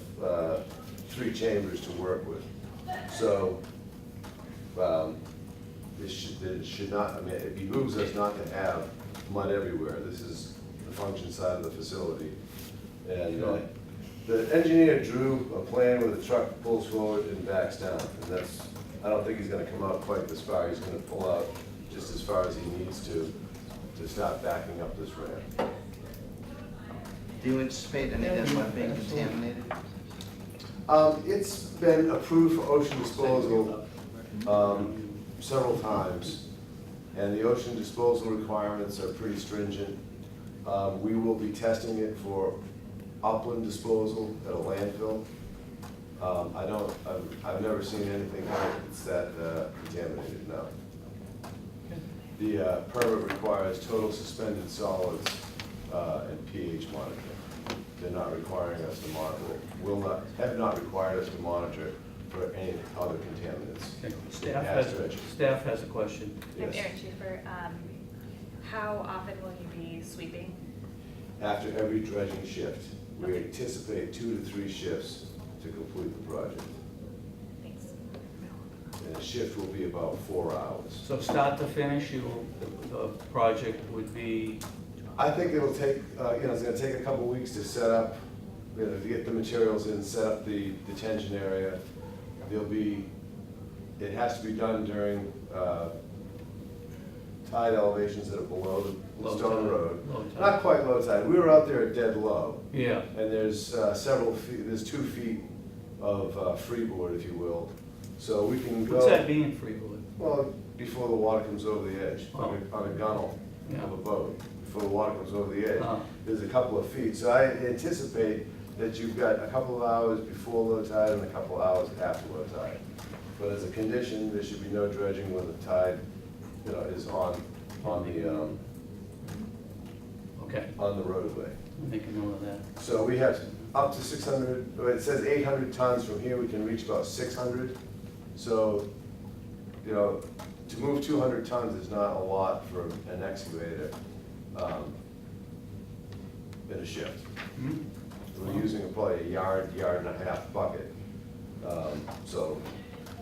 Speaker 13: 3 chambers to work with. So it should not, I mean, it behooves us not to have mud everywhere. This is the function side of the facility. And the engineer drew a plan where the truck pulls forward and backs down. And that's, I don't think he's gonna come out quite this far. He's gonna pull out just as far as he needs to start backing up this ramp.
Speaker 7: Do you anticipate any of that mud being contaminated?
Speaker 13: It's been approved for ocean disposal several times, and the ocean disposal requirements are pretty stringent. We will be testing it for upland disposal at a landfill. I've never seen anything that's that contaminated, no. The permit requires total suspended solids and pH monitoring. They're not requiring us to monitor, have not required us to monitor for any other contaminants.
Speaker 6: Okay.
Speaker 13: As
Speaker 6: Staff has a question.
Speaker 3: I'm
Speaker 13: Yes.
Speaker 3: Erin Schaefer. How often will you be sweeping?
Speaker 13: After every dredging shift, we anticipate 2 to 3 shifts to complete the project.
Speaker 3: Thanks.
Speaker 13: And a shift will be about 4 hours.
Speaker 6: So start to finish, the project would be,
Speaker 13: I think it'll take, it's gonna take a couple weeks to set up, to get the materials in, set up the detention area. It has to be done during tide elevations that are below the
Speaker 6: Low
Speaker 13: Stone
Speaker 6: tide.
Speaker 13: Road.
Speaker 6: Low tide.
Speaker 13: Not quite low tide, we were out there at dead low.
Speaker 6: yeah.
Speaker 13: And there's several feet, there's 2 feet of freeboard, if you will. So we can go.
Speaker 6: What's that being, Freewood?
Speaker 13: Well, before the water comes over the edge, on a gunnel
Speaker 6: Yeah.
Speaker 13: of a boat, before the water comes over the edge.
Speaker 6: Oh.
Speaker 13: There's a couple of feet. So I anticipate that you've got a couple of hours before low tide and a couple of hours after low tide. But as a condition, there should be no dredging when the tide, is on
Speaker 6: Okay,
Speaker 13: the roadway.
Speaker 6: make a note of that.
Speaker 13: So we have up to 600, it says 800 tons. From here, we can reach about 600. So, to move 200 tons is not a lot for an excavator in a shift.
Speaker 6: Hmm?
Speaker 13: We're using probably a yard and a half bucket. So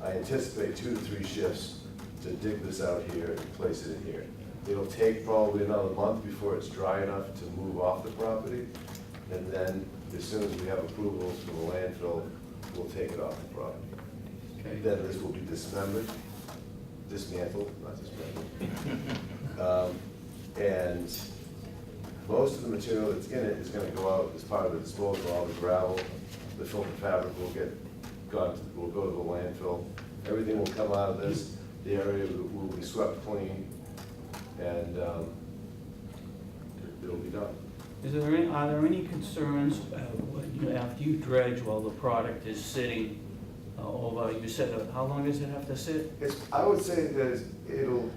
Speaker 13: I anticipate 2 to 3 shifts to dig this out here and place it in here. It'll take probably another month before it's dry enough to move off the property. And then, as soon as we have approvals from the landfill, we'll take it off the property.
Speaker 6: Okay.
Speaker 13: Then this will be dismembered, dismantled, not dismantled. And most of the material that's in it is gonna go out as part of the disposal. All the gravel, the filter fabric will go to the landfill. Everything will come out of this. The area will be swept clean, and it'll be done.
Speaker 6: Are there any concerns after you dredge while the product is sitting over, you said, how long does it have to sit?
Speaker 13: I would say that it'll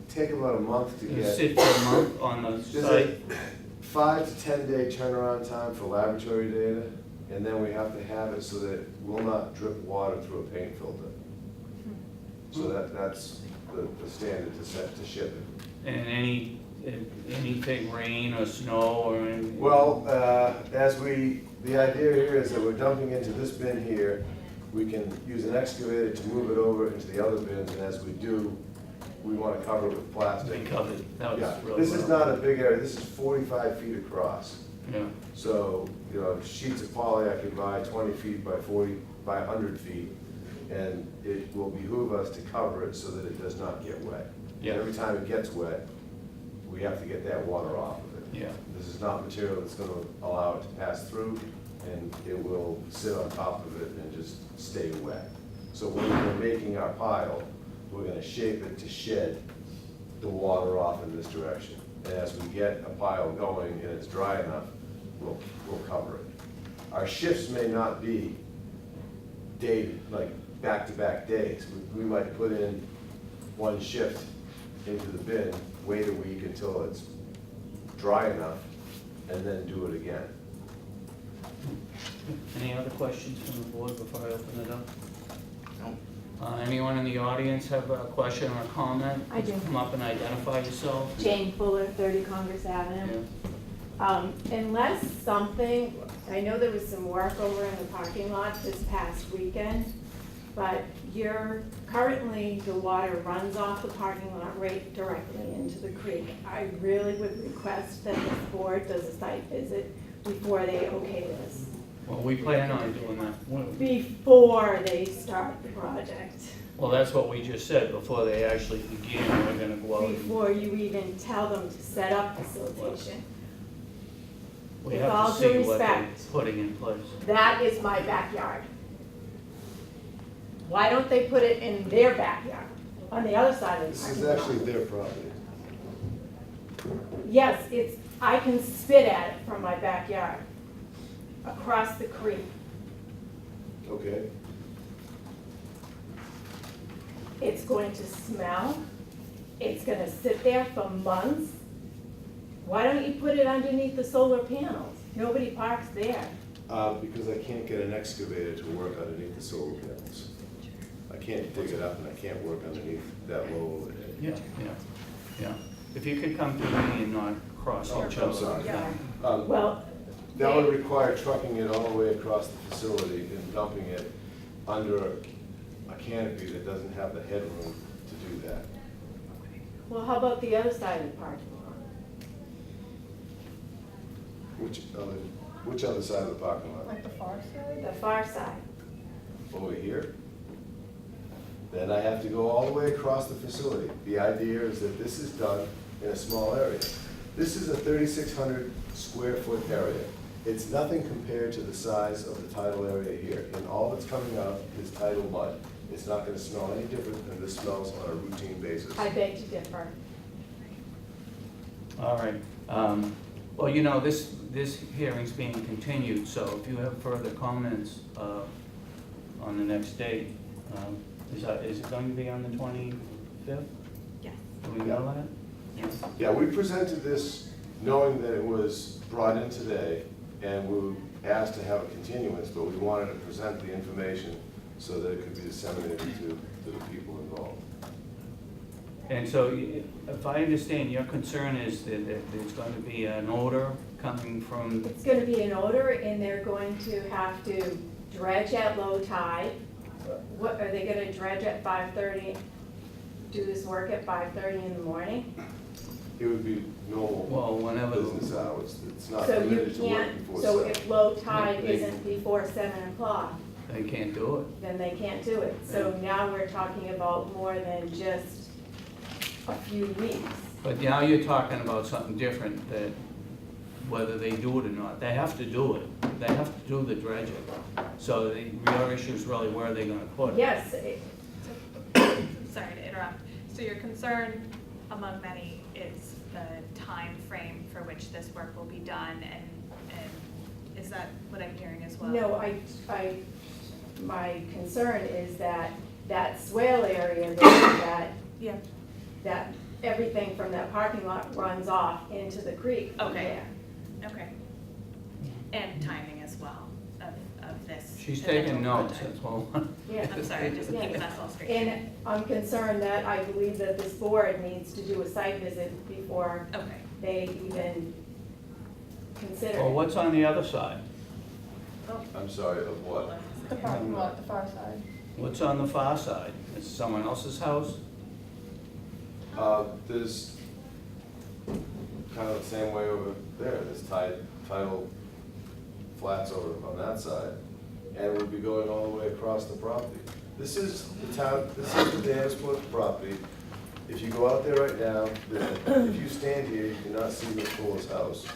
Speaker 13: take about a month to
Speaker 6: It'll
Speaker 13: get.
Speaker 6: sit for a month on the
Speaker 13: There's
Speaker 6: site?
Speaker 13: a 5 to 10 day turnaround time for laboratory data, and then we have to have it so that it will not drip water through a paint filter. So that's the standard to ship it.
Speaker 6: And any big rain or snow or anything?
Speaker 13: Well, the idea here is that we're dumping into this bin here. We can use an excavator to move it over into the other bins, and as we do, we want to cover it with plastic.
Speaker 6: Be covered. That was
Speaker 13: Yeah,
Speaker 6: really
Speaker 13: this is
Speaker 6: well.
Speaker 13: not a big area, this is 45 feet across.
Speaker 6: Yeah,
Speaker 13: So, sheets of poly I could buy 20 feet by 40, by 100 feet, and it will behoove us to cover it so that it does not get wet.
Speaker 6: Yeah.
Speaker 13: Every time it gets wet, we have to get that water off of it.
Speaker 6: yeah.
Speaker 13: This is not material that's gonna allow it to pass through, and it will sit on top of it and just stay wet. So when we're making our pile, we're gonna shape it to shed the water off in this direction. And as we get a pile going and it's dry enough, we'll cover it. Our shifts may not be back-to-back days. We might put in one shift into the bin, wait a week until it's dry enough, and then do it again.
Speaker 6: Any other questions from the board before I open it up?
Speaker 7: No.
Speaker 6: Anyone in the audience have a question or a comment?
Speaker 14: I do.
Speaker 6: Come up and identify yourself.
Speaker 14: Jane Fuller, 30 Congress Avenue.
Speaker 6: Yeah.
Speaker 14: Unless something, I know there was some work over in the parking lot this past weekend, but currently the water runs off the parking lot right directly into the creek. I really would request that this board does a site visit before they okay this.
Speaker 6: Well, we plan on doing that.
Speaker 14: Before they start the project.
Speaker 6: Well, that's what we just said, before they actually begin, we're gonna go out and
Speaker 14: Before you even tell them to set up facilitation.
Speaker 6: we
Speaker 14: with
Speaker 6: have
Speaker 14: all
Speaker 6: to
Speaker 14: due
Speaker 6: see what they're
Speaker 14: respect.
Speaker 6: putting in place.
Speaker 14: That is my backyard. Why don't they put it in their backyard, on the other side of the
Speaker 13: This
Speaker 14: parking
Speaker 13: is
Speaker 14: lot?
Speaker 13: actually their property.
Speaker 14: Yes, I can spit at it from my backyard, across the creek.
Speaker 13: Okay,
Speaker 14: It's going to smell. It's gonna sit there for months. Why don't you put it underneath the solar panels? Nobody parks there.
Speaker 13: because I can't get an excavator to work underneath the solar panels. I can't dig it up and I can't work underneath that low overhead.
Speaker 6: Yeah. If you could come to me and not cross
Speaker 13: Oh,
Speaker 6: each
Speaker 13: I'm
Speaker 6: other.
Speaker 13: sorry.
Speaker 14: Yeah.
Speaker 13: Um,
Speaker 14: Well,
Speaker 13: That would require trucking it all the way across the facility and dumping it under a canopy that doesn't have the headroom to do that.
Speaker 14: well, how about the other side of the parking lot?
Speaker 13: Which other side of the parking lot?
Speaker 11: Like the far side?
Speaker 14: The far side.
Speaker 13: Over here? Then I have to go all the way across the facility. The idea is that this is done in a small area. This is a 3,600 square foot area. It's nothing compared to the size of the tidal area here. And all that's coming out is tidal mud. It's not gonna smell any different than this smells on a routine basis.
Speaker 14: I beg to differ.
Speaker 6: All right. Well, you know, this hearing's being continued, so if you have further comments on the next date, is it going to be on the 25th?
Speaker 3: Yes.
Speaker 6: Do we know that?
Speaker 3: Yes.
Speaker 13: Yeah, we presented this knowing that it was brought in today, and we were asked to have a continuance, but we wanted to present the information so that it could be disseminated to the people involved.
Speaker 6: And so, if I understand, your concern is that there's going to be an odor coming from,
Speaker 14: It's gonna be an odor, and they're going to have to dredge at low tide. What, are they gonna dredge at 5:30, do this work at 5:30 in the morning?
Speaker 13: It would be normal
Speaker 6: well, whenever,
Speaker 13: business hours. It's not
Speaker 14: So you
Speaker 13: permitted to work
Speaker 14: can't,
Speaker 13: before
Speaker 14: so
Speaker 13: 7.
Speaker 14: if low tide
Speaker 6: They-
Speaker 14: isn't before 7 o'clock,
Speaker 6: they can't do it.
Speaker 14: then they can't do it. So now we're talking about more than just a few weeks.
Speaker 6: But now you're talking about something different, that whether they do it or not, they have to do it. They have to do the dredging. So your issue is really where they're gonna put it.
Speaker 14: Yes,
Speaker 3: Sorry to interrupt. So your concern, among many, is the time frame for which this work will be done, and is that what I'm hearing as well?
Speaker 14: no, my concern is that swale area
Speaker 3: Yeah.
Speaker 14: that everything from that parking lot runs off into the creek from
Speaker 3: Okay.
Speaker 14: there.
Speaker 3: Okay. And timing as well of this.
Speaker 6: She's
Speaker 3: potential
Speaker 6: taking notes,
Speaker 3: project.
Speaker 6: that's all.
Speaker 14: Yeah.
Speaker 3: I'm sorry, just
Speaker 14: Yeah.
Speaker 3: keeping us all straight.
Speaker 14: And I'm concerned that I believe that this board needs to do a site visit before
Speaker 3: Okay.
Speaker 14: they even consider
Speaker 6: Well,
Speaker 14: it.
Speaker 6: what's on the other side?
Speaker 13: I'm sorry, of what?
Speaker 11: The parking lot, the far side.
Speaker 6: What's on the far side? Is it someone else's house?
Speaker 13: There's kind of the same way over there. There's tidal flats over on that side, and we'd be going all the way across the property. This is the town, this is the Danvers property. If you go out there right now, if you stand here, you cannot see Ms. Fuller's house.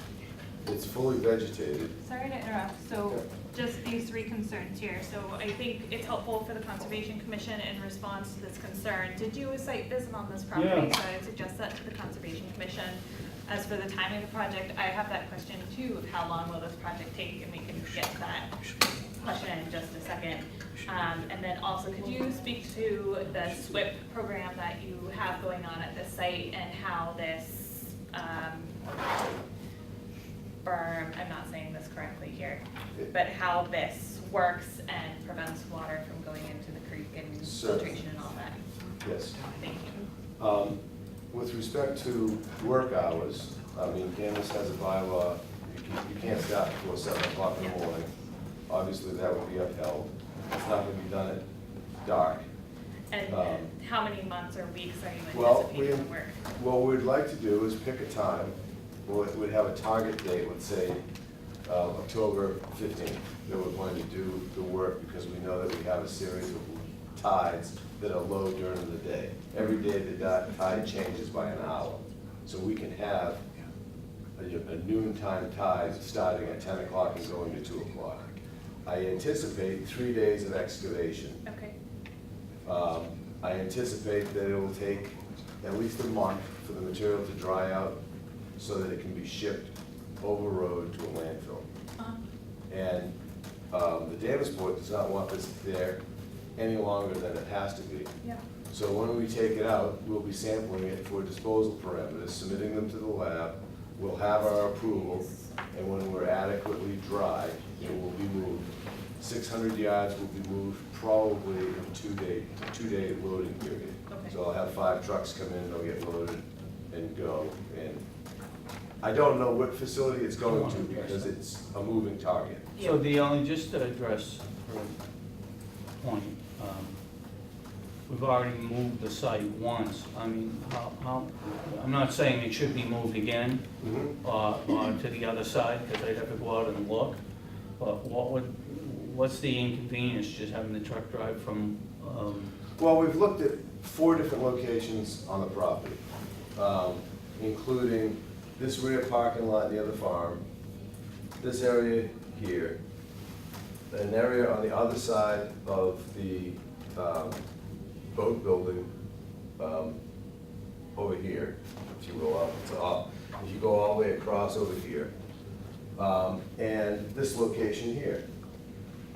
Speaker 13: It's fully vegetated.
Speaker 3: Sorry to interrupt, so just these three concerns here. So I think it's helpful for the Conservation Commission in response to this concern to do a site visit on this property.
Speaker 6: Yeah.
Speaker 3: So I suggest that to the Conservation Commission. As for the timing of the project, I have that question too, of how long will this project take, and we can get to that question in just a second. And then also, could you speak to the SWIP program that you have going on at this site and how this, berm, I'm not saying this correctly here, but how this works and prevents water from going into the creek and
Speaker 13: Certainly.
Speaker 3: filtration and all that?
Speaker 13: Yes.
Speaker 3: Thank you.
Speaker 13: With respect to work hours, I mean, Danvers has a bylaw, you can't start before 7 o'clock in the morning. Obviously, that would be upheld. It's not gonna be done at dark.
Speaker 3: And how many months or weeks are you
Speaker 13: Well,
Speaker 3: anticipating the work?
Speaker 13: what we'd like to do is pick a time. We'd have a target date, let's say, October 15th, that we're going to do the work, because we know that we have a series of tides that are low during the day. Every day the tide changes by an hour. So we can have a noontime tide starting at 10 o'clock and going to 2 o'clock. I anticipate 3 days of excavation.
Speaker 3: Okay.
Speaker 13: I anticipate that it will take at least a month for the material to dry out so that it can be shipped over road to a landfill. And the Danvers Board does not want this there any longer than it has to be.
Speaker 3: Yeah.
Speaker 13: So when we take it out, we'll be sampling it for disposal parameters, submitting them to the lab. We'll have our approval, and when we're adequately dry, it will be moved. 600 yards will be moved probably in a two-day loading period.
Speaker 3: Okay.
Speaker 13: So I'll have 5 trucks come in, they'll get loaded and go. And I don't know what facility it's going to because it's a moving target.
Speaker 6: So the only, just to address her point, we've already moved the site once. I mean, how, I'm not saying it should be moved again, or to the other side, because they'd have to go out and look. But what's the inconvenience, just having the truck drive from,
Speaker 13: Well, we've looked at 4 different locations on the property, including this rear parking lot near the farm, this area here, an area on the other side of the boat building over here, if you will, up top. If you go all the way across over here, and this location here.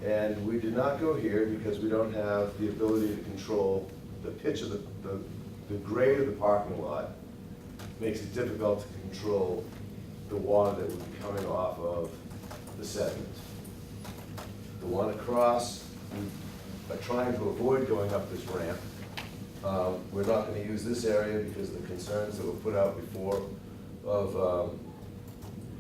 Speaker 13: And we did not go here because we don't have the ability to control the pitch of the grade of the parking lot. Makes it difficult to control the water that would be coming off of the sediment. The one across, we are trying to avoid going up this ramp. We're not going to use this area because of the concerns that were put out before of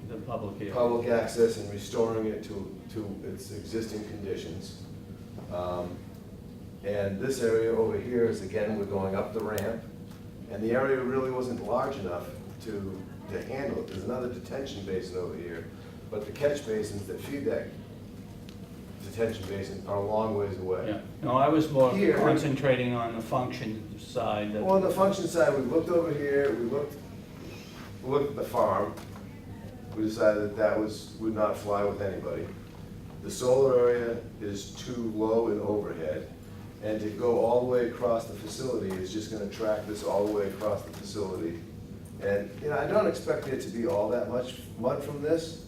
Speaker 6: the public area?
Speaker 13: public access and restoring it to its existing conditions. And this area over here is, again, we're going up the ramp, and the area really wasn't large enough to handle it. There's another detention basin over here, but the catch basins that feed that detention basin are a long ways away.
Speaker 6: Yeah, no, I was more
Speaker 13: Here-
Speaker 6: concentrating on the function side.
Speaker 13: Well, on the function side, we looked over here, we looked at the farm. We decided that would not fly with anybody. The solar area is too low in overhead, and to go all the way across the facility is just gonna track this all the way across the facility. And, you know, I don't expect it to be all that much mud from this,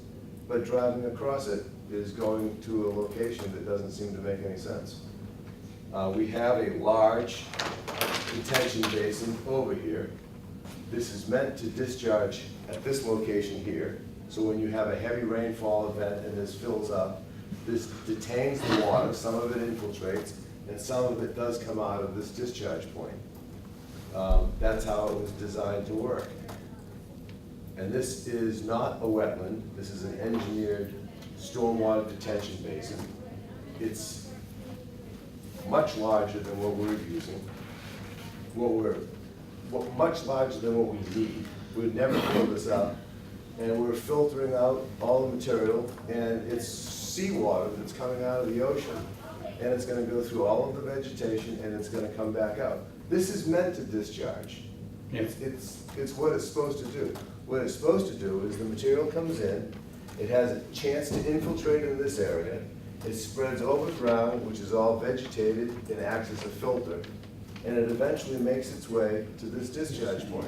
Speaker 13: but driving across it is going to a location that doesn't seem to make any sense. We have a large detention basin over here. This is meant to discharge at this location here. So when you have a heavy rainfall event and this fills up, this detains the water, some of it infiltrates, and some of it does come out of this discharge point. That's how it was designed to work. And this is not a wetland, this is an engineered stormwater detention basin. It's much larger than what we're using, much larger than what we need. We'd never fill this up. And we're filtering out all the material, and it's seawater that's coming out of the ocean. And it's gonna go through all of the vegetation, and it's gonna come back out. This is meant to discharge.
Speaker 6: Yeah.
Speaker 13: It's what it's supposed to do. What it's supposed to do is the material comes in, it has a chance to infiltrate in this area, it spreads over ground, which is all vegetated and acts as a filter, and it eventually makes its way to this discharge point.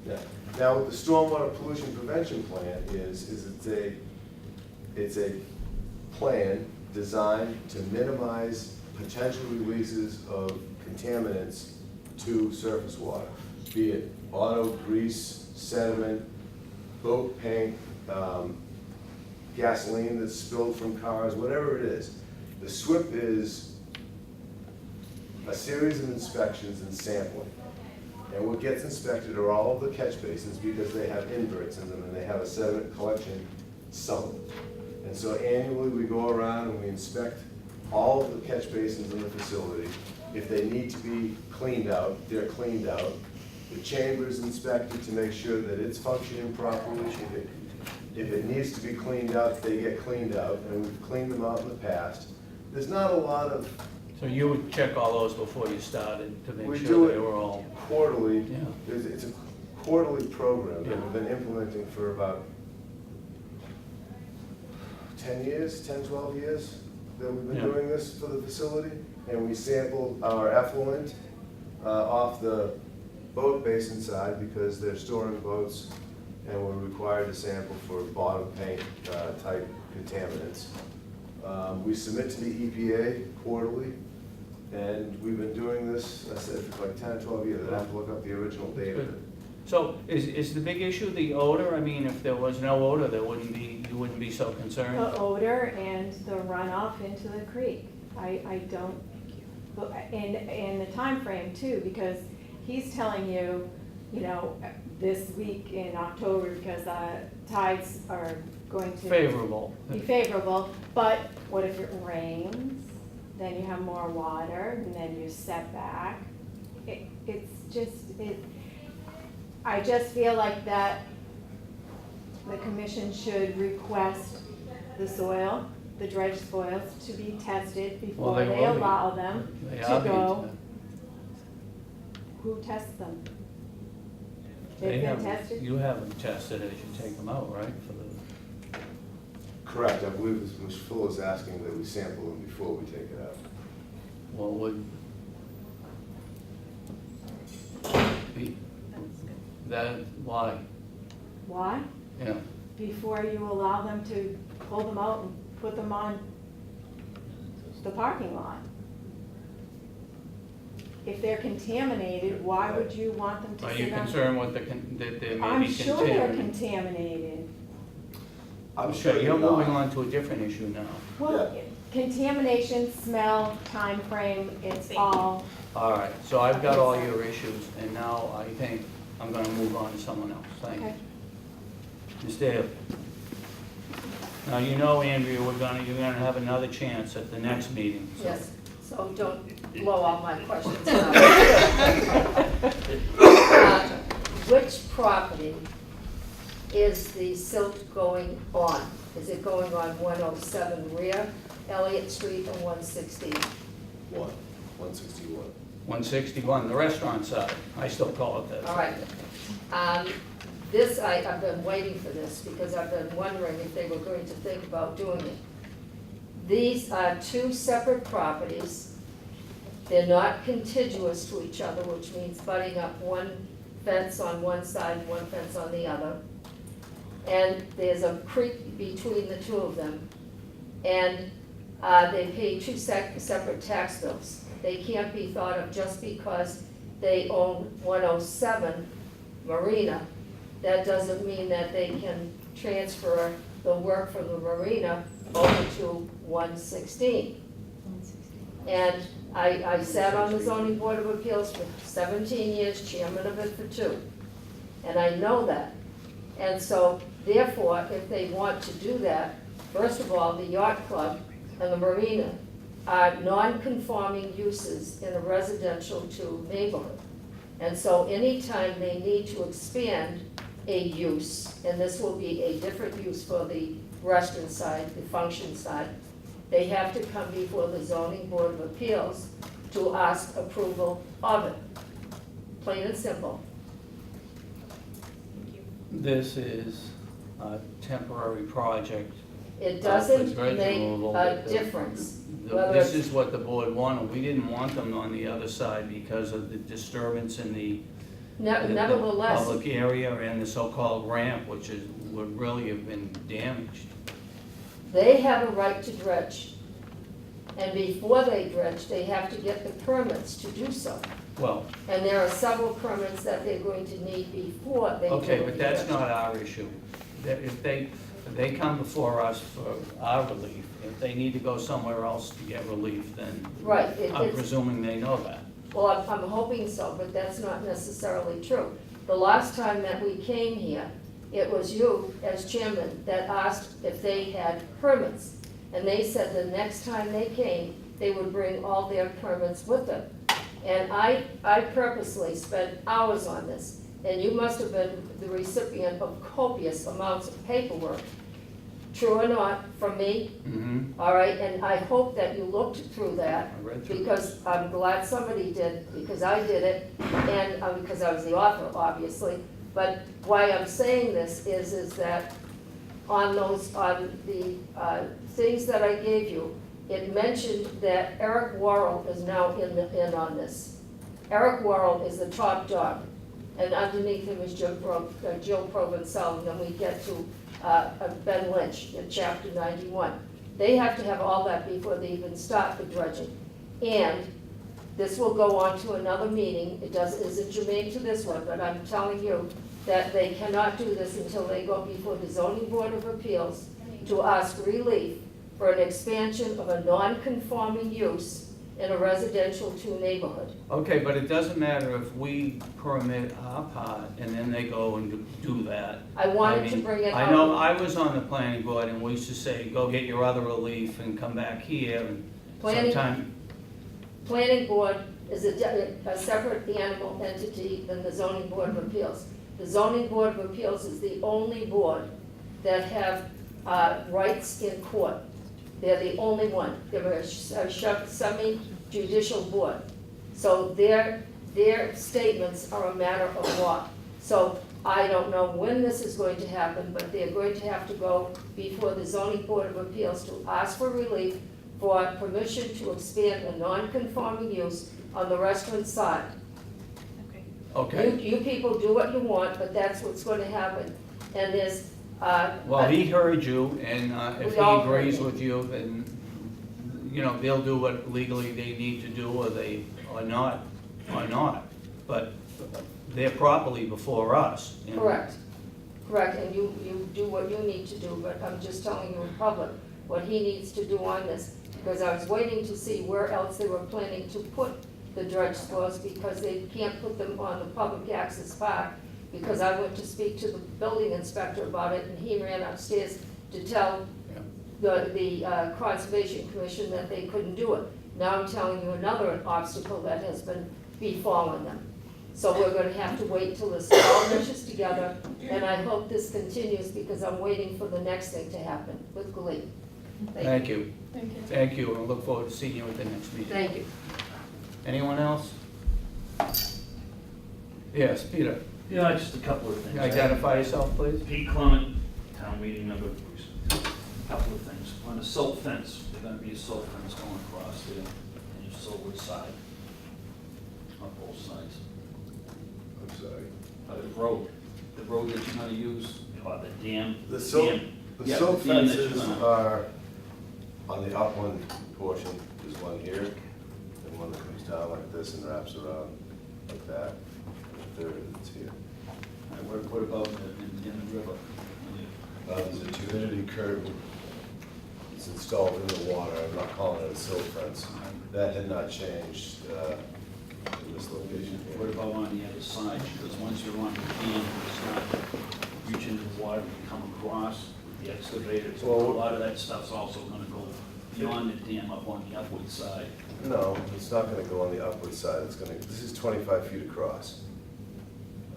Speaker 13: Yeah. Now, what the stormwater pollution prevention plan is it's a plan designed to minimize potential releases of contaminants to surface water, be it auto grease, sediment, boat paint, gasoline that's spilled from cars, whatever it is. The SWIP is a series of inspections and sampling. And what gets inspected are all of the catch basins because they have inverts in them and they have a sediment collection sump. And so annually we go around and we inspect all of the catch basins in the facility. If they need to be cleaned out, they're cleaned out. The chamber is inspected to make sure that it's functioning properly. If it needs to be cleaned out, they get cleaned out, and we've cleaned them out in the past. there's not a lot of,
Speaker 6: So you would check all those before you started to
Speaker 13: we
Speaker 6: make
Speaker 13: do
Speaker 6: sure they
Speaker 13: it
Speaker 6: were all,
Speaker 13: quarterly.
Speaker 6: yeah.
Speaker 13: It's a quarterly program that
Speaker 6: Yeah.
Speaker 13: we've been implementing for about 10 years, 10, 12 years that we've been
Speaker 6: Yeah.
Speaker 13: doing this for the facility. And we sample our effluent off the boat basin side because they're storing boats and we're required to sample for bottom paint type contaminants. We submit to the EPA quarterly, and we've been doing this, I said, for like 10 or 12 years. I'd have to look up the original data.
Speaker 6: Good. So is the big issue the odor? I mean, if there was no odor, there wouldn't be, you wouldn't be so concerned?
Speaker 14: The odor and the runoff into the creek. I don't, and the time frame too, because he's telling you, you know, this week in October, because tides are going to
Speaker 6: Favorable.
Speaker 14: be favorable, but what if it rains? Then you have more water, and then you set back. I just feel like that the commission should request the soil, the dredged soils, to be tested
Speaker 6: Well,
Speaker 14: before
Speaker 6: they
Speaker 14: they
Speaker 6: will be.
Speaker 14: allow them
Speaker 6: They
Speaker 14: to
Speaker 6: are being
Speaker 14: go.
Speaker 6: tested.
Speaker 14: Who tests them?
Speaker 6: They
Speaker 14: They've been
Speaker 6: haven't-
Speaker 14: tested?
Speaker 6: You haven't tested as you take them out, right? For the,
Speaker 13: Correct, I believe Ms. Full is asking that we sample them before we take it out.
Speaker 6: well, would be, that, why?
Speaker 14: Why?
Speaker 6: Yeah.
Speaker 14: Before you allow them to pull them out and put them on the parking lot. If they're contaminated, why would you want them to
Speaker 6: Are
Speaker 14: sit
Speaker 6: you
Speaker 14: on?
Speaker 6: concerned with that they may
Speaker 14: I'm
Speaker 6: be
Speaker 14: sure they're
Speaker 6: contaminated?
Speaker 14: contaminated.
Speaker 13: I'm sure
Speaker 6: Okay, you're
Speaker 13: they're not.
Speaker 6: moving on to a different issue now.
Speaker 14: Well, contamination, smell, time frame, it's all,
Speaker 6: All right, so I've got all your issues, and now I think I'm gonna move on to someone else. Thank you.
Speaker 14: okay.
Speaker 6: Ms. Daly. Now, you know, Andrea, you're gonna have another chance at the next meeting. so-
Speaker 9: Yes, so don't blow all my questions out. Which property is the silt going on? Is it going on 107 rear, Elliott Street, or 160?
Speaker 13: 161.
Speaker 6: 161, the restaurant side. I still call it that.
Speaker 9: All right. I've been waiting for this because I've been wondering if they were going to think about doing it. These are two separate properties. They're not contiguous to each other, which means butting up one fence on one side, one fence on the other. And there's a creek between the two of them. And they pay two separate tax bills. They can't be thought of just because they own 107 Marina. That doesn't mean that they can transfer the work from the marina over to 116. And I sat on the zoning board of appeals for 17 years, chairman of it for 2. And I know that. And so therefore, if they want to do that, first of all, the yacht club and the marina are non-conforming uses in a residential to neighborhood. And so anytime they need to expand a use, and this will be a different use for the restaurant side, the function side, they have to come before the zoning board of appeals to ask approval of it. Plain and simple.
Speaker 6: This is a temporary project.
Speaker 9: It doesn't
Speaker 6: dredge
Speaker 9: make
Speaker 6: removal,
Speaker 9: a
Speaker 6: but
Speaker 9: difference. Whether
Speaker 6: This
Speaker 9: it's-
Speaker 6: is what the board wanted. We didn't want them on the other side because of the disturbance in the
Speaker 9: Nevertheless,
Speaker 6: public area and the so-called ramp, which would really have been damaged.
Speaker 9: they have a right to dredge. And before they dredge, they have to get the permits to do so.
Speaker 6: Well,
Speaker 9: And there are several permits that they're going to need before they do
Speaker 6: okay,
Speaker 9: the
Speaker 6: but that's
Speaker 9: dredging.
Speaker 6: not our issue. That if they come before us for our relief, if they need to go somewhere else to get relief, then
Speaker 9: Right,
Speaker 6: I'm
Speaker 9: it's,
Speaker 6: presuming they know that.
Speaker 9: well, I'm hoping so, but that's not necessarily true. The last time that we came here, it was you, as chairman, that asked if they had permits. And they said the next time they came, they would bring all their permits with them. And I purposely spent hours on this, and you must have been the recipient of copious amounts of paperwork true or not, from me,
Speaker 6: Mm-hmm.
Speaker 9: all right? And I hope that you looked through that,
Speaker 6: I read through.
Speaker 9: because I'm glad somebody did, because I did it, and because I was the author, obviously. But why I'm saying this is that on the things that I gave you, it mentioned that Eric Worrell is now in on this. Eric Worrell is the top dog, and underneath him is Jill Provencal, and then we get to Ben Lynch in chapter 91. They have to have all that before they even start the dredging. And this will go on to another meeting. It isn't germane to this one, but I'm telling you that they cannot do this until they go before the zoning board of appeals to ask relief for an expansion of a non-conforming use in a residential 2 neighborhood.
Speaker 6: Okay, but it doesn't matter if we permit our part and then they go and do that.
Speaker 9: I wanted to
Speaker 6: mean,
Speaker 9: bring it
Speaker 6: I know,
Speaker 9: out.
Speaker 6: I was on the planning board and we used to say, go get your other relief and come back here and
Speaker 9: Planning-
Speaker 6: sometime.
Speaker 9: Planning board is a separate animal entity than the zoning board of appeals. The zoning board of appeals is the only board that have rights in court. They're the only one. They're a semi-judicial board. So their statements are a matter of law. So I don't know when this is going to happen, but they're going to have to go before the zoning board of appeals to ask for relief for permission to expand a non-conforming use on the restaurant side.
Speaker 6: Okay,
Speaker 9: You people do what you want, but that's what's going to happen. And there's,
Speaker 6: well, he heard you and if
Speaker 9: We
Speaker 6: he
Speaker 9: all heard
Speaker 6: agrees
Speaker 9: you.
Speaker 6: with you, then, you know, they'll do what legally they need to do or not. But they're properly before us. you know.
Speaker 9: correct, and you do what you need to do, but I'm just telling you in public what he needs to do on this, because I was waiting to see where else they were planning to put the dredge scores, because they can't put them on the public access park, because I went to speak to the building inspector about it, and he ran upstairs to tell the Conservation Commission that they couldn't do it. Now I'm telling you another obstacle that has been befalling them. So we're gonna have to wait till this all meshes together, and I hope this continues, because I'm waiting for the next thing to happen with glee.
Speaker 6: Thank you.
Speaker 11: Thank you.
Speaker 6: Thank you, and I look forward to seeing you at the next meeting.
Speaker 9: Thank you.
Speaker 6: Anyone else? Yes, Peter.
Speaker 2: Yeah, just a couple of things.
Speaker 6: Identify yourself, please.
Speaker 2: Pete Clement, town meeting member. Couple of things. On the silt fence, there's gonna be a silt fence going across there, and your silver side, on both sides.
Speaker 13: I'm sorry.
Speaker 2: The road that you're gonna use, or the dam.
Speaker 13: The silt,
Speaker 2: dam.
Speaker 13: the
Speaker 2: Yeah,
Speaker 13: silt
Speaker 2: the dam that you're
Speaker 13: fences
Speaker 2: gonna-
Speaker 13: are on the upland portion. There's one here, and one that comes down like this and wraps around like that. And the third is here.
Speaker 2: What about in the river?
Speaker 13: There's a turbidity curtain. It's installed in the water. I'm not calling it a silt fence. That had not changed in this location
Speaker 2: What
Speaker 13: here.
Speaker 2: about on the other side? Because once you're on the dam, it's not reaching the water, you come across with the excavators. A
Speaker 13: Well,
Speaker 2: lot of that stuff's also gonna go beyond the dam up on the upward side.
Speaker 13: No, it's not gonna go on the upward side. It's gonna, this is 25 feet across.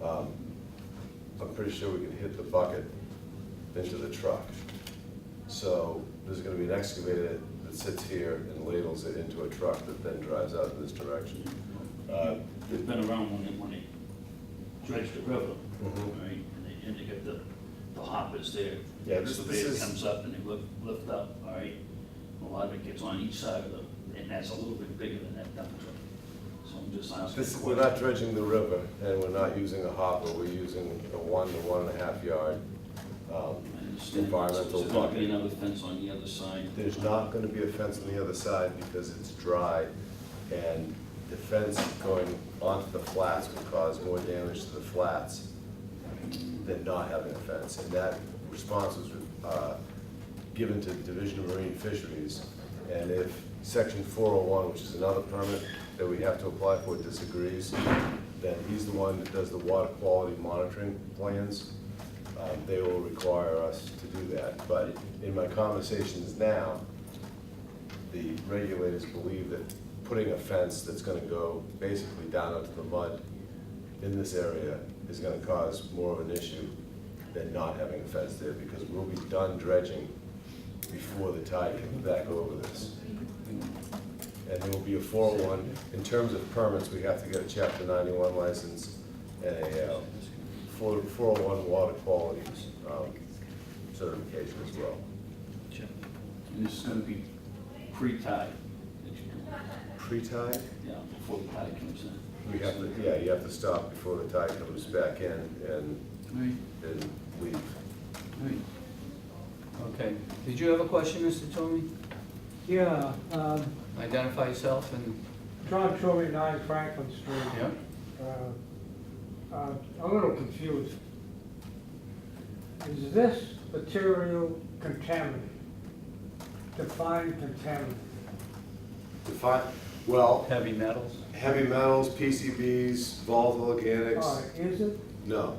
Speaker 13: I'm pretty sure we can hit the bucket into the truck. So there's gonna be an excavator that sits here and ladles it into a truck that then drives out in this direction.
Speaker 2: They've been around when they dredged the river,
Speaker 13: Mhm.
Speaker 2: right? And they get the hoppers there.
Speaker 13: Yeah,
Speaker 2: The
Speaker 13: this
Speaker 2: excavator
Speaker 13: is-
Speaker 2: comes up and they lift up, all right? A lot of it gets on each side of and that's a little bit bigger than that dumpster. So I'm just asking.
Speaker 13: We're not dredging the river, and we're not using a hopper. We're using a 1 to 1.5 yard
Speaker 2: I understand.
Speaker 13: environmental
Speaker 2: So there's gonna be
Speaker 13: bucket.
Speaker 2: another fence on the other side.
Speaker 13: There's not gonna be a fence on the other side because it's dry, and the fence going onto the flats could cause more damage to the flats than not having a fence. And that response was given to the Division of Marine Fisheries. And if Section 401, which is another permit that we have to apply for, disagrees, then he's the one that does the water quality monitoring plans. They will require us to do that. But in my conversations now, the regulators believe that putting a fence that's gonna go basically down into the mud in this area is gonna cause more of an issue than not having a fence there, because we'll be done dredging before the tide comes back over this. And there will be a 401. In terms of permits, we have to get a Chapter 91 license and a 401 water quality certification as well.
Speaker 2: And this is gonna be pre-tide that you do,
Speaker 13: Pre-tide,
Speaker 2: yeah, before the tide comes in.
Speaker 13: we have to, yeah, you have to stop before the tide comes back in and leave.
Speaker 6: Okay. Did you have a question, Mr. Tomey?
Speaker 15: Yeah,
Speaker 6: Identify yourself and,
Speaker 15: John Truby, 9 Franklin Street.
Speaker 6: yeah?
Speaker 15: A little confused. Is this material contaminated? Define contaminated.
Speaker 13: Well,
Speaker 6: Heavy metals?
Speaker 13: heavy metals, PCBs, volatile organics.
Speaker 15: All right, is it?
Speaker 13: No.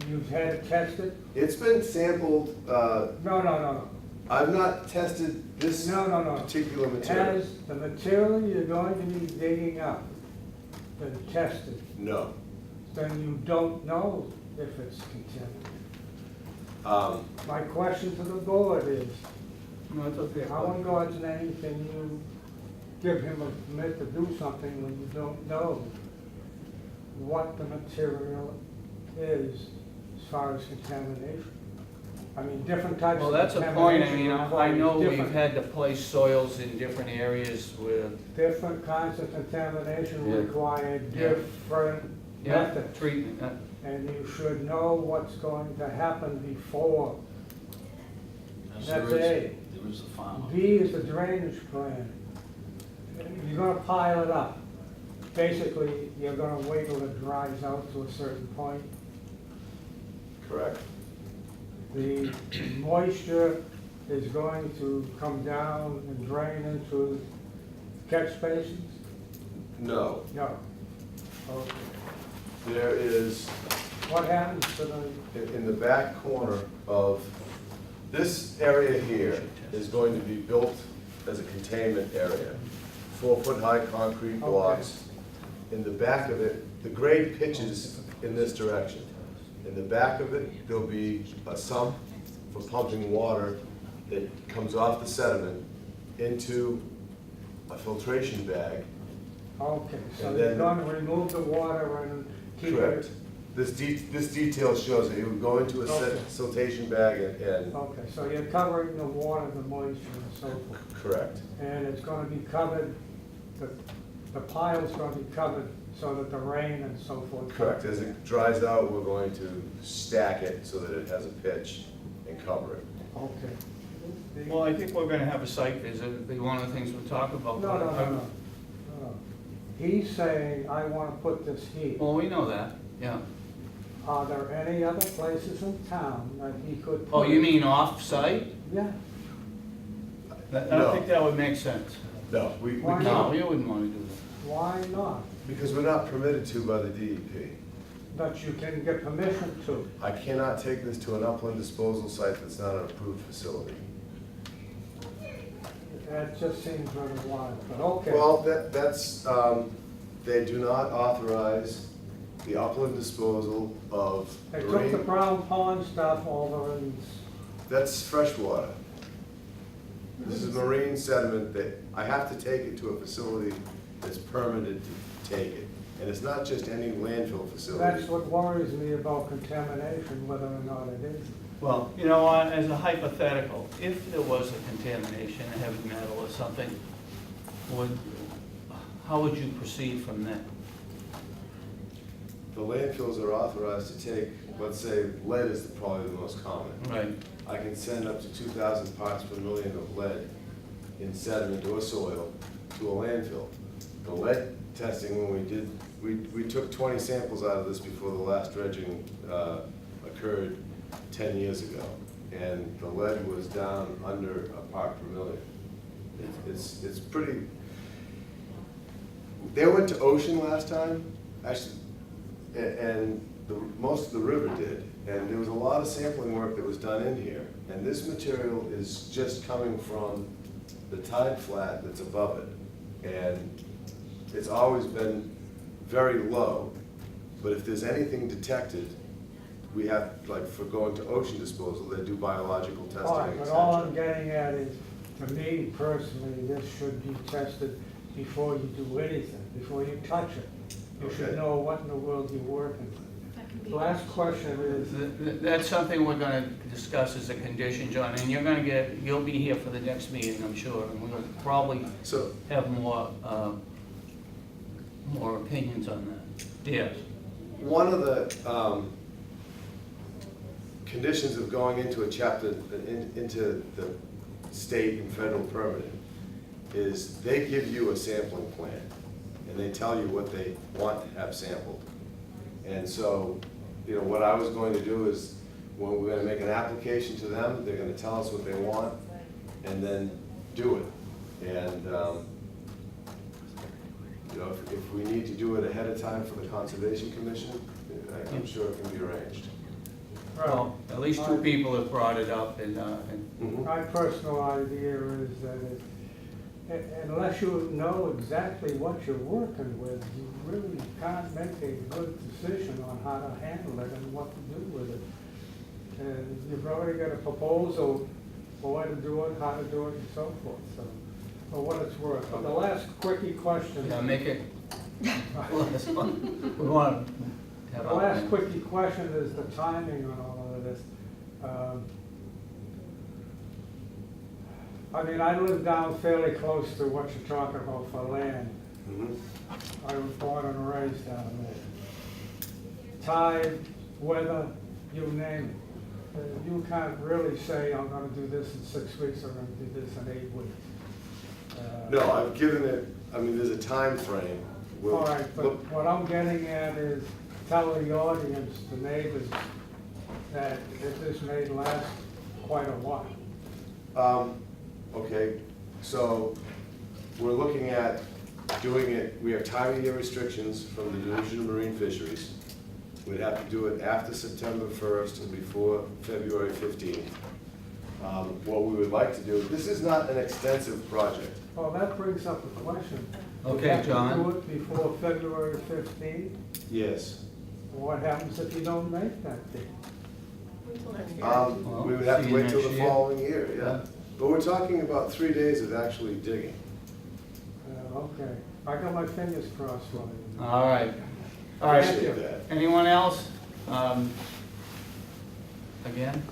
Speaker 15: You've had it tested?
Speaker 13: It's been sampled,
Speaker 15: No.
Speaker 13: I've not tested this
Speaker 15: No.
Speaker 13: particular material.
Speaker 15: Has the material you're going to be digging up been tested?
Speaker 13: No.
Speaker 15: Then you don't know if it's contaminated. My question to the board is,
Speaker 6: No, it's okay.
Speaker 15: how in God's name can you give him a permit to do something when you don't know what the material is as far as contamination? I mean, different types
Speaker 6: Well,
Speaker 15: of
Speaker 6: that's a point. I
Speaker 15: contamination.
Speaker 6: mean, I
Speaker 15: require
Speaker 6: know we've
Speaker 15: different-
Speaker 6: had to place soils in different areas with,
Speaker 15: Different kinds of contamination
Speaker 6: Yeah.
Speaker 15: require
Speaker 6: Yeah.
Speaker 15: different methods.
Speaker 6: treatment.
Speaker 15: And you should know what's going to happen before.
Speaker 2: Yes,
Speaker 15: That's
Speaker 2: there is-
Speaker 15: A.
Speaker 2: There is a farm.
Speaker 15: B is the drainage plan. You're gonna pile it up. Basically, you're gonna wait till it dries out to a certain point.
Speaker 13: Correct.
Speaker 15: The moisture is going to come down and drain into catch basins?
Speaker 13: No.
Speaker 15: No. Okay.
Speaker 13: There is,
Speaker 15: What happens to the,
Speaker 13: in the back corner of, this area here is going to be built as a containment area. 4-foot-high concrete blocks. In the back of it, the grade pitches in this direction. In the back of it, there'll be a sump for pumping water that comes off the sediment into a filtration bag.
Speaker 15: okay, so
Speaker 13: And
Speaker 15: you're
Speaker 13: then-
Speaker 15: gonna remove the water and keep
Speaker 13: Correct.
Speaker 15: it?
Speaker 13: This detail shows that it would go into a
Speaker 15: Okay.
Speaker 13: siltation bag and,
Speaker 15: Okay, so you're covering the water, the moisture and so forth.
Speaker 13: correct.
Speaker 15: And it's gonna be covered, the pile's gonna be covered so that the rain and so forth.
Speaker 13: Correct. As it dries out, we're going to stack it so that it has a pitch and cover it.
Speaker 15: Okay.
Speaker 6: Well, I think we're gonna have a site visit. It'll be one of the things we'll talk about.
Speaker 15: No. He's saying, I wanna put this here.
Speaker 6: Well, we know that, yeah.
Speaker 15: Are there any other places in town that he could put?
Speaker 6: Oh, you mean off-site?
Speaker 15: Yeah.
Speaker 6: I
Speaker 13: No.
Speaker 6: don't think that would make sense.
Speaker 13: No, we
Speaker 15: Why
Speaker 6: No,
Speaker 13: can't,
Speaker 6: you wouldn't wanna do that.
Speaker 15: Why not?
Speaker 13: because we're not permitted to by the DEP.
Speaker 15: But you can get permission to.
Speaker 13: I cannot take this to an upland disposal site that's not an approved facility.
Speaker 15: That just seems really wild, but okay.
Speaker 13: Well, that's, they do not authorize the upland disposal of
Speaker 15: They took the
Speaker 13: marine,
Speaker 15: brown pond stuff over and,
Speaker 13: that's freshwater. This is marine sediment that, I have to take it to a facility that's permitted to take it. And it's not just any landfill facility.
Speaker 15: that's what worries me about contamination, whether or not it is.
Speaker 6: Well, you know, as a hypothetical, if there was a contamination, a heavy metal or something, how would you proceed from there?
Speaker 13: The landfills are authorized to take, let's say, lead is probably the most common.
Speaker 6: Right.
Speaker 13: I can send up to 2,000 parts per million of lead in sediment or soil to a landfill. The lead testing, when we did, we took 20 samples out of this before the last dredging occurred 10 years ago. And the lead was down under a part per million. It's pretty, they went to ocean last time, actually, and most of the river did. And there was a lot of sampling work that was done in here. And this material is just coming from the tide flat that's above it. And it's always been very low. But if there's anything detected, we have, like, for going to ocean disposal, they do biological testing.
Speaker 15: All right,
Speaker 13: et
Speaker 15: but all
Speaker 13: cetera.
Speaker 15: I'm getting at is, to me personally, this should be tested before you do anything, before you touch it. You should
Speaker 13: Okay.
Speaker 15: know what in the world you're working with. The last question is,
Speaker 6: That's something we're gonna discuss as a condition, John, and you'll be here for the next meeting, I'm sure, and we're gonna probably
Speaker 13: So,
Speaker 6: have more opinions on that. Yes.
Speaker 13: one of the conditions of going into a chapter, into the state and federal permitting, is they give you a sampling plan, and they tell you what they want to have sampled. And so, you know, what I was going to do is, when we're gonna make an application to them, they're gonna tell us what they want, and then do it. And, you know, if we need to do it ahead of time for the Conservation Commission, I'm sure it can be arranged.
Speaker 6: Well, at least two people have brought it up, and
Speaker 15: my personal idea is that unless you know exactly what you're working with, you really can't make a good decision on how to handle it and what to do with it. And you've already got a proposal for what to do it, how to do it, and so forth, so, for what it's worth. But the last quickie question.
Speaker 6: yeah, make it. We want to have.
Speaker 15: The last quickie question is the timing on all of this. I mean, I live down fairly close to what you're talking about for land.
Speaker 13: Mhm.
Speaker 15: I was born and raised down there. Tide, weather, you name it. You can't really say, I'm gonna do this in 6 weeks, I'm gonna do this in 8 weeks.
Speaker 13: No, I've given it, I mean, there's a time frame. We'll
Speaker 15: All right, but
Speaker 13: look-
Speaker 15: what I'm getting at is tell the audience, the neighbors, that this may last quite a while.
Speaker 13: Okay, so we're looking at doing it, we have time of year restrictions from the Division of Marine Fisheries. We'd have to do it after September 1st and before February 15th. What we would like to do, this is not an extensive project.
Speaker 15: Well, that brings up a question.
Speaker 6: Okay,
Speaker 15: You have to
Speaker 6: John.
Speaker 15: do it before February 15th?
Speaker 13: Yes.
Speaker 15: What happens if you don't make that date?
Speaker 11: Until next year.
Speaker 6: Well,
Speaker 13: We would have
Speaker 6: see
Speaker 13: to
Speaker 6: you
Speaker 13: wait till
Speaker 6: next
Speaker 13: the
Speaker 6: year.
Speaker 13: following year, yeah. But we're talking about 3 days of actually digging.
Speaker 15: Okay, I got my fingers crossed for you.
Speaker 6: All right. All right.
Speaker 13: Appreciate that.
Speaker 6: Anyone else? Again?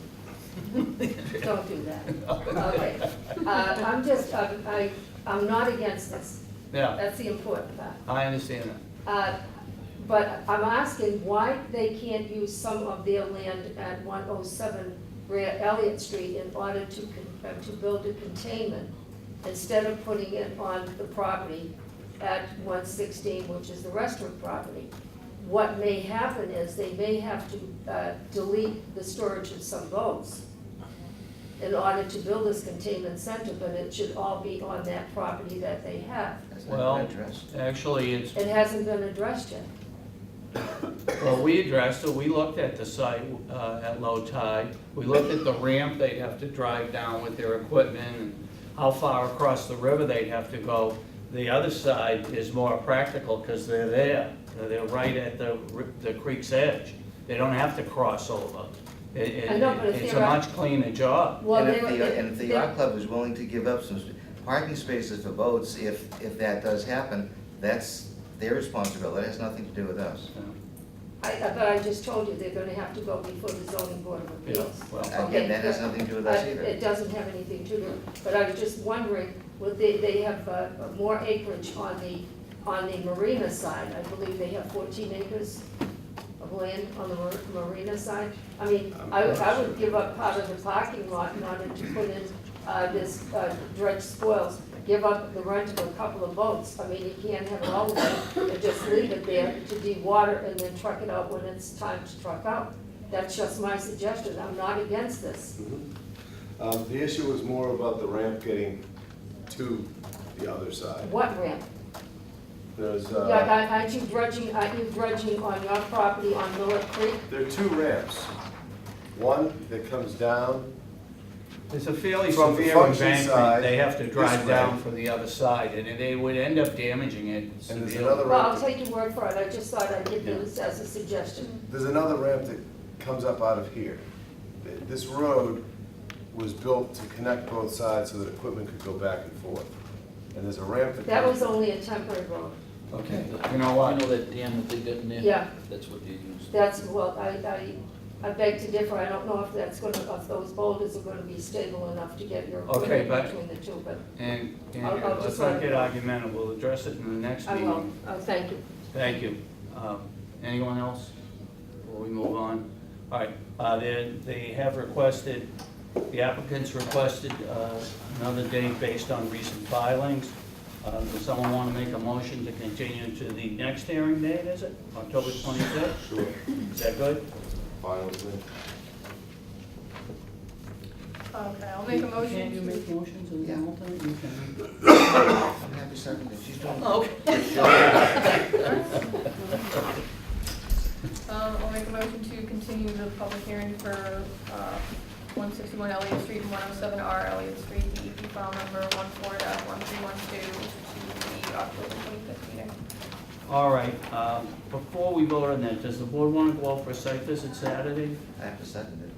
Speaker 9: Don't do that. Okay. I'm just, I'm not against this.
Speaker 6: Yeah,
Speaker 9: That's the important part.
Speaker 6: I understand that.
Speaker 9: But I'm asking why they can't use some of their land at 107 Rear Elliott Street in order to build a containment instead of putting it on the property at 116, which is the restaurant property. What may happen is they may have to delete the storage of some boats in order to build this containment center, but it should all be on that property that they have.
Speaker 7: That's not
Speaker 6: Well,
Speaker 7: addressed.
Speaker 6: actually, it's,
Speaker 9: It hasn't been addressed yet.
Speaker 6: well, we addressed it, we looked at the site at low tide. We looked at the ramp they'd have to drive down with their equipment, and how far across the river they'd have to go. The other side is more practical, because they're there. They're right at the creek's edge. They don't have to cross over.
Speaker 9: I know, but if
Speaker 6: It's a
Speaker 9: they're-
Speaker 6: much cleaner job.
Speaker 9: Well,
Speaker 7: And
Speaker 9: they-
Speaker 7: if the yacht club is willing to give up some parking spaces for boats, if that does happen, that's their responsibility, it has nothing to do with us.
Speaker 9: But I just told you, they're gonna have to go before the zoning board of appeals.
Speaker 6: Yeah, well,
Speaker 9: Okay,
Speaker 7: Again, that has nothing to do with us either.
Speaker 9: It doesn't have anything to do, but I was just wondering, would they have more acreage on the marina side? I believe they have 14 acres of land on the marina side. I mean, I would give up part of the parking lot in order to put in this dredge spoils, give up the rent of a couple of boats. I mean, you can't have it all the way and just leave it there to de-water and then truck it out when it's time to truck out. That's just my suggestion. I'm not against this.
Speaker 13: The issue was more about the ramp getting to the other side.
Speaker 9: What ramp?
Speaker 13: There's,
Speaker 9: Aren't you dredging on your property on Miller Creek?
Speaker 13: there are 2 ramps. One that comes down,
Speaker 6: It's a fairly
Speaker 13: From the
Speaker 6: severe
Speaker 13: function
Speaker 6: embankment,
Speaker 13: side,
Speaker 6: they have to drive
Speaker 13: this
Speaker 6: down
Speaker 13: way.
Speaker 6: from the other side, and they would end up damaging it
Speaker 13: and there's
Speaker 6: severely.
Speaker 13: another
Speaker 9: Well, I'll
Speaker 13: ramp,
Speaker 9: take your word for it. I just thought I'd give you this as a suggestion.
Speaker 13: there's another ramp that comes up out of here. This road was built to connect both sides so that equipment could go back and forth. And there's a ramp that
Speaker 9: That
Speaker 13: comes.
Speaker 9: was only a temporary road.
Speaker 6: Okay, you know what?
Speaker 2: You know that dam that they got in there?
Speaker 9: Yeah.
Speaker 2: That's what they use.
Speaker 9: That's, well, I beg to differ. I don't know if that's gonna, if those boulders are gonna be stable enough to get your
Speaker 6: Okay,
Speaker 9: equipment
Speaker 6: but-
Speaker 9: between the two, but
Speaker 6: And
Speaker 9: I'll
Speaker 6: let's
Speaker 9: just
Speaker 6: not
Speaker 9: let
Speaker 6: get
Speaker 9: it go.
Speaker 6: argumentative, we'll address it in the next
Speaker 9: I
Speaker 6: meeting.
Speaker 9: will. Thank you.
Speaker 6: Thank you. Anyone else before we move on? All right, they have requested, the applicants requested another date based on recent filings. Does someone want to make a motion to continue to the next hearing date, is it? October 25th?
Speaker 13: Sure,
Speaker 6: Is that good?
Speaker 13: fine with me.
Speaker 11: Okay, I'll make a motion.
Speaker 6: Can't you
Speaker 11: to-
Speaker 6: make motions in the
Speaker 7: Yeah.
Speaker 6: alternate? You can.
Speaker 7: I'm happy seconding. She's doing.
Speaker 11: I'll make a motion to continue the public hearing for 161 Elliott Street and 107R Elliott Street, DEP file number 14-1312 to the October 25th meeting.
Speaker 6: All right, before we vote on that, does the board want to go out for a site visit Saturday?
Speaker 7: I have to second it.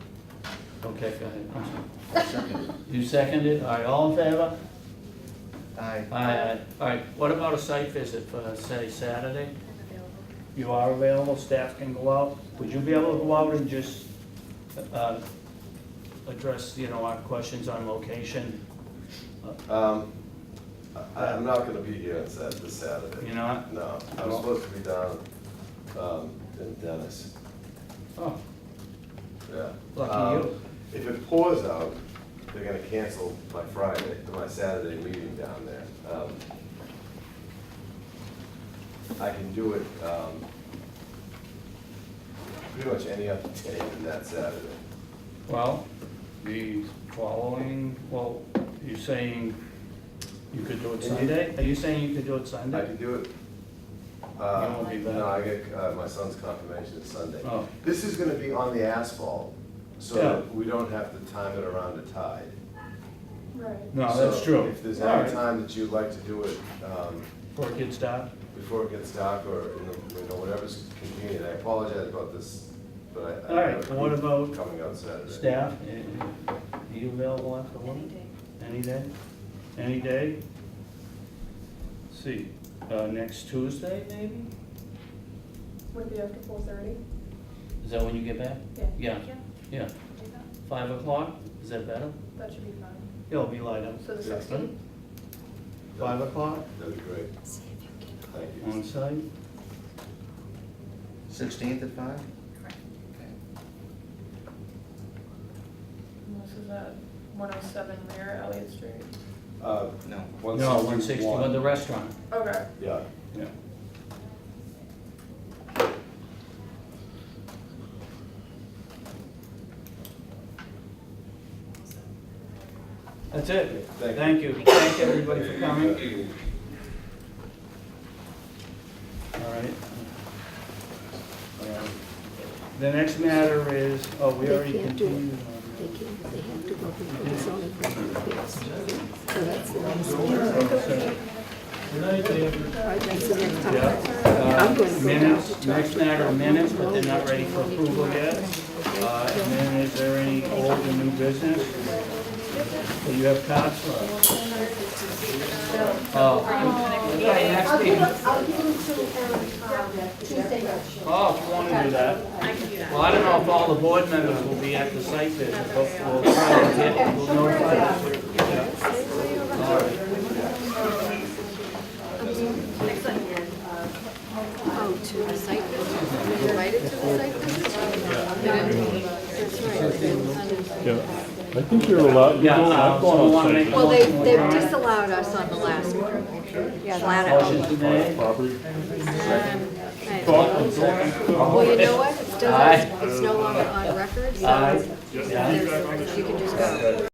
Speaker 6: Okay, go ahead. I'm sorry.
Speaker 7: I second it.
Speaker 6: You seconded? All right, all in favor?
Speaker 7: Aye.
Speaker 6: Aye. All right, what about a site visit for, say, Saturday? You are available, staff can go out. Would you be able to go out and just address, our questions on location?
Speaker 13: I'm not gonna be here on this Saturday.
Speaker 6: You're not?
Speaker 13: No, I'm supposed to be down in Dennis,
Speaker 6: Oh,
Speaker 13: yeah.
Speaker 6: lucky you.
Speaker 13: If it pours out, they're gonna cancel my my Saturday meeting down there. I can do it pretty much any other day than that Saturday.
Speaker 6: Well, the following, you're saying you could do it Sunday? Are you saying you could do it
Speaker 13: I
Speaker 6: Sunday?
Speaker 13: can do it.
Speaker 6: won't be back.
Speaker 13: No, I get my son's confirmation is Sunday.
Speaker 6: Oh.
Speaker 13: This is gonna be on the asphalt, so
Speaker 6: Yeah.
Speaker 13: that we don't have to time it around the tide.
Speaker 11: Right.
Speaker 6: No, that's
Speaker 13: So
Speaker 6: true.
Speaker 13: If there's
Speaker 6: All
Speaker 13: any
Speaker 6: right.
Speaker 13: time that you'd like to do it,
Speaker 6: Before it gets dark?
Speaker 13: before it gets dark or, whatever's convenient, I apologize about this, but I.
Speaker 6: All right, well, what about
Speaker 13: Coming out Saturday.
Speaker 6: staff? Are you available after work? Any day? Any day? Let's see, next Tuesday, maybe?
Speaker 11: Would it be after 4:30?
Speaker 6: Is that when you get back?
Speaker 11: Yeah.
Speaker 6: Yeah. 5 o'clock, is that better?
Speaker 11: That should be fine.
Speaker 6: It'll be light up.
Speaker 11: So the
Speaker 13: Yeah.
Speaker 11: 16th?
Speaker 6: 5 o'clock
Speaker 13: That'd be great. Thank you.
Speaker 6: on site?
Speaker 7: 16th at 5?
Speaker 11: And this is at 107 Rear Elliott Street.
Speaker 13: No.
Speaker 6: No, 160, with the restaurant.
Speaker 11: Okay.
Speaker 13: Yeah.
Speaker 6: Yeah. That's it.
Speaker 13: Thank you.
Speaker 6: Thank you. Thank everybody for coming. All right. The next matter is, we already continued
Speaker 9: They
Speaker 6: on
Speaker 9: can't, they have to go through the zoning process. So that's the next
Speaker 6: that.
Speaker 9: one. All right, that's the next time.
Speaker 6: Yeah.
Speaker 9: I'm going to go down
Speaker 6: Minutes,
Speaker 9: to
Speaker 6: next
Speaker 9: talk to
Speaker 6: matter of
Speaker 9: John.
Speaker 6: minutes, but they're not ready for approval yet. And then is there any old or new business? Do you have cards for us? Okay, next meeting.
Speaker 12: I'll give them to Tuesday night.
Speaker 6: Oh, if you want to do that.
Speaker 3: I can do that.
Speaker 6: Well, I don't know if all the board members will be at the site visit, but we'll try to get, we'll notify them. Yeah. All right.
Speaker 9: Oh, to the site visit? You invited to the site visit? That's right.
Speaker 8: Yeah, I think you're allowed,
Speaker 6: Yeah,
Speaker 8: I've
Speaker 6: so
Speaker 8: gone
Speaker 6: wanna
Speaker 8: on
Speaker 6: make
Speaker 8: site.
Speaker 6: a
Speaker 9: Well,
Speaker 6: motion to
Speaker 9: they've
Speaker 6: adjourn?
Speaker 9: disallowed us on the last one. Yeah, flat out.
Speaker 6: Motion's been made.
Speaker 8: Property.
Speaker 9: Well, you know what? It
Speaker 6: Aye.
Speaker 9: doesn't, it's no longer on record, so
Speaker 6: Aye.
Speaker 9: you can just go.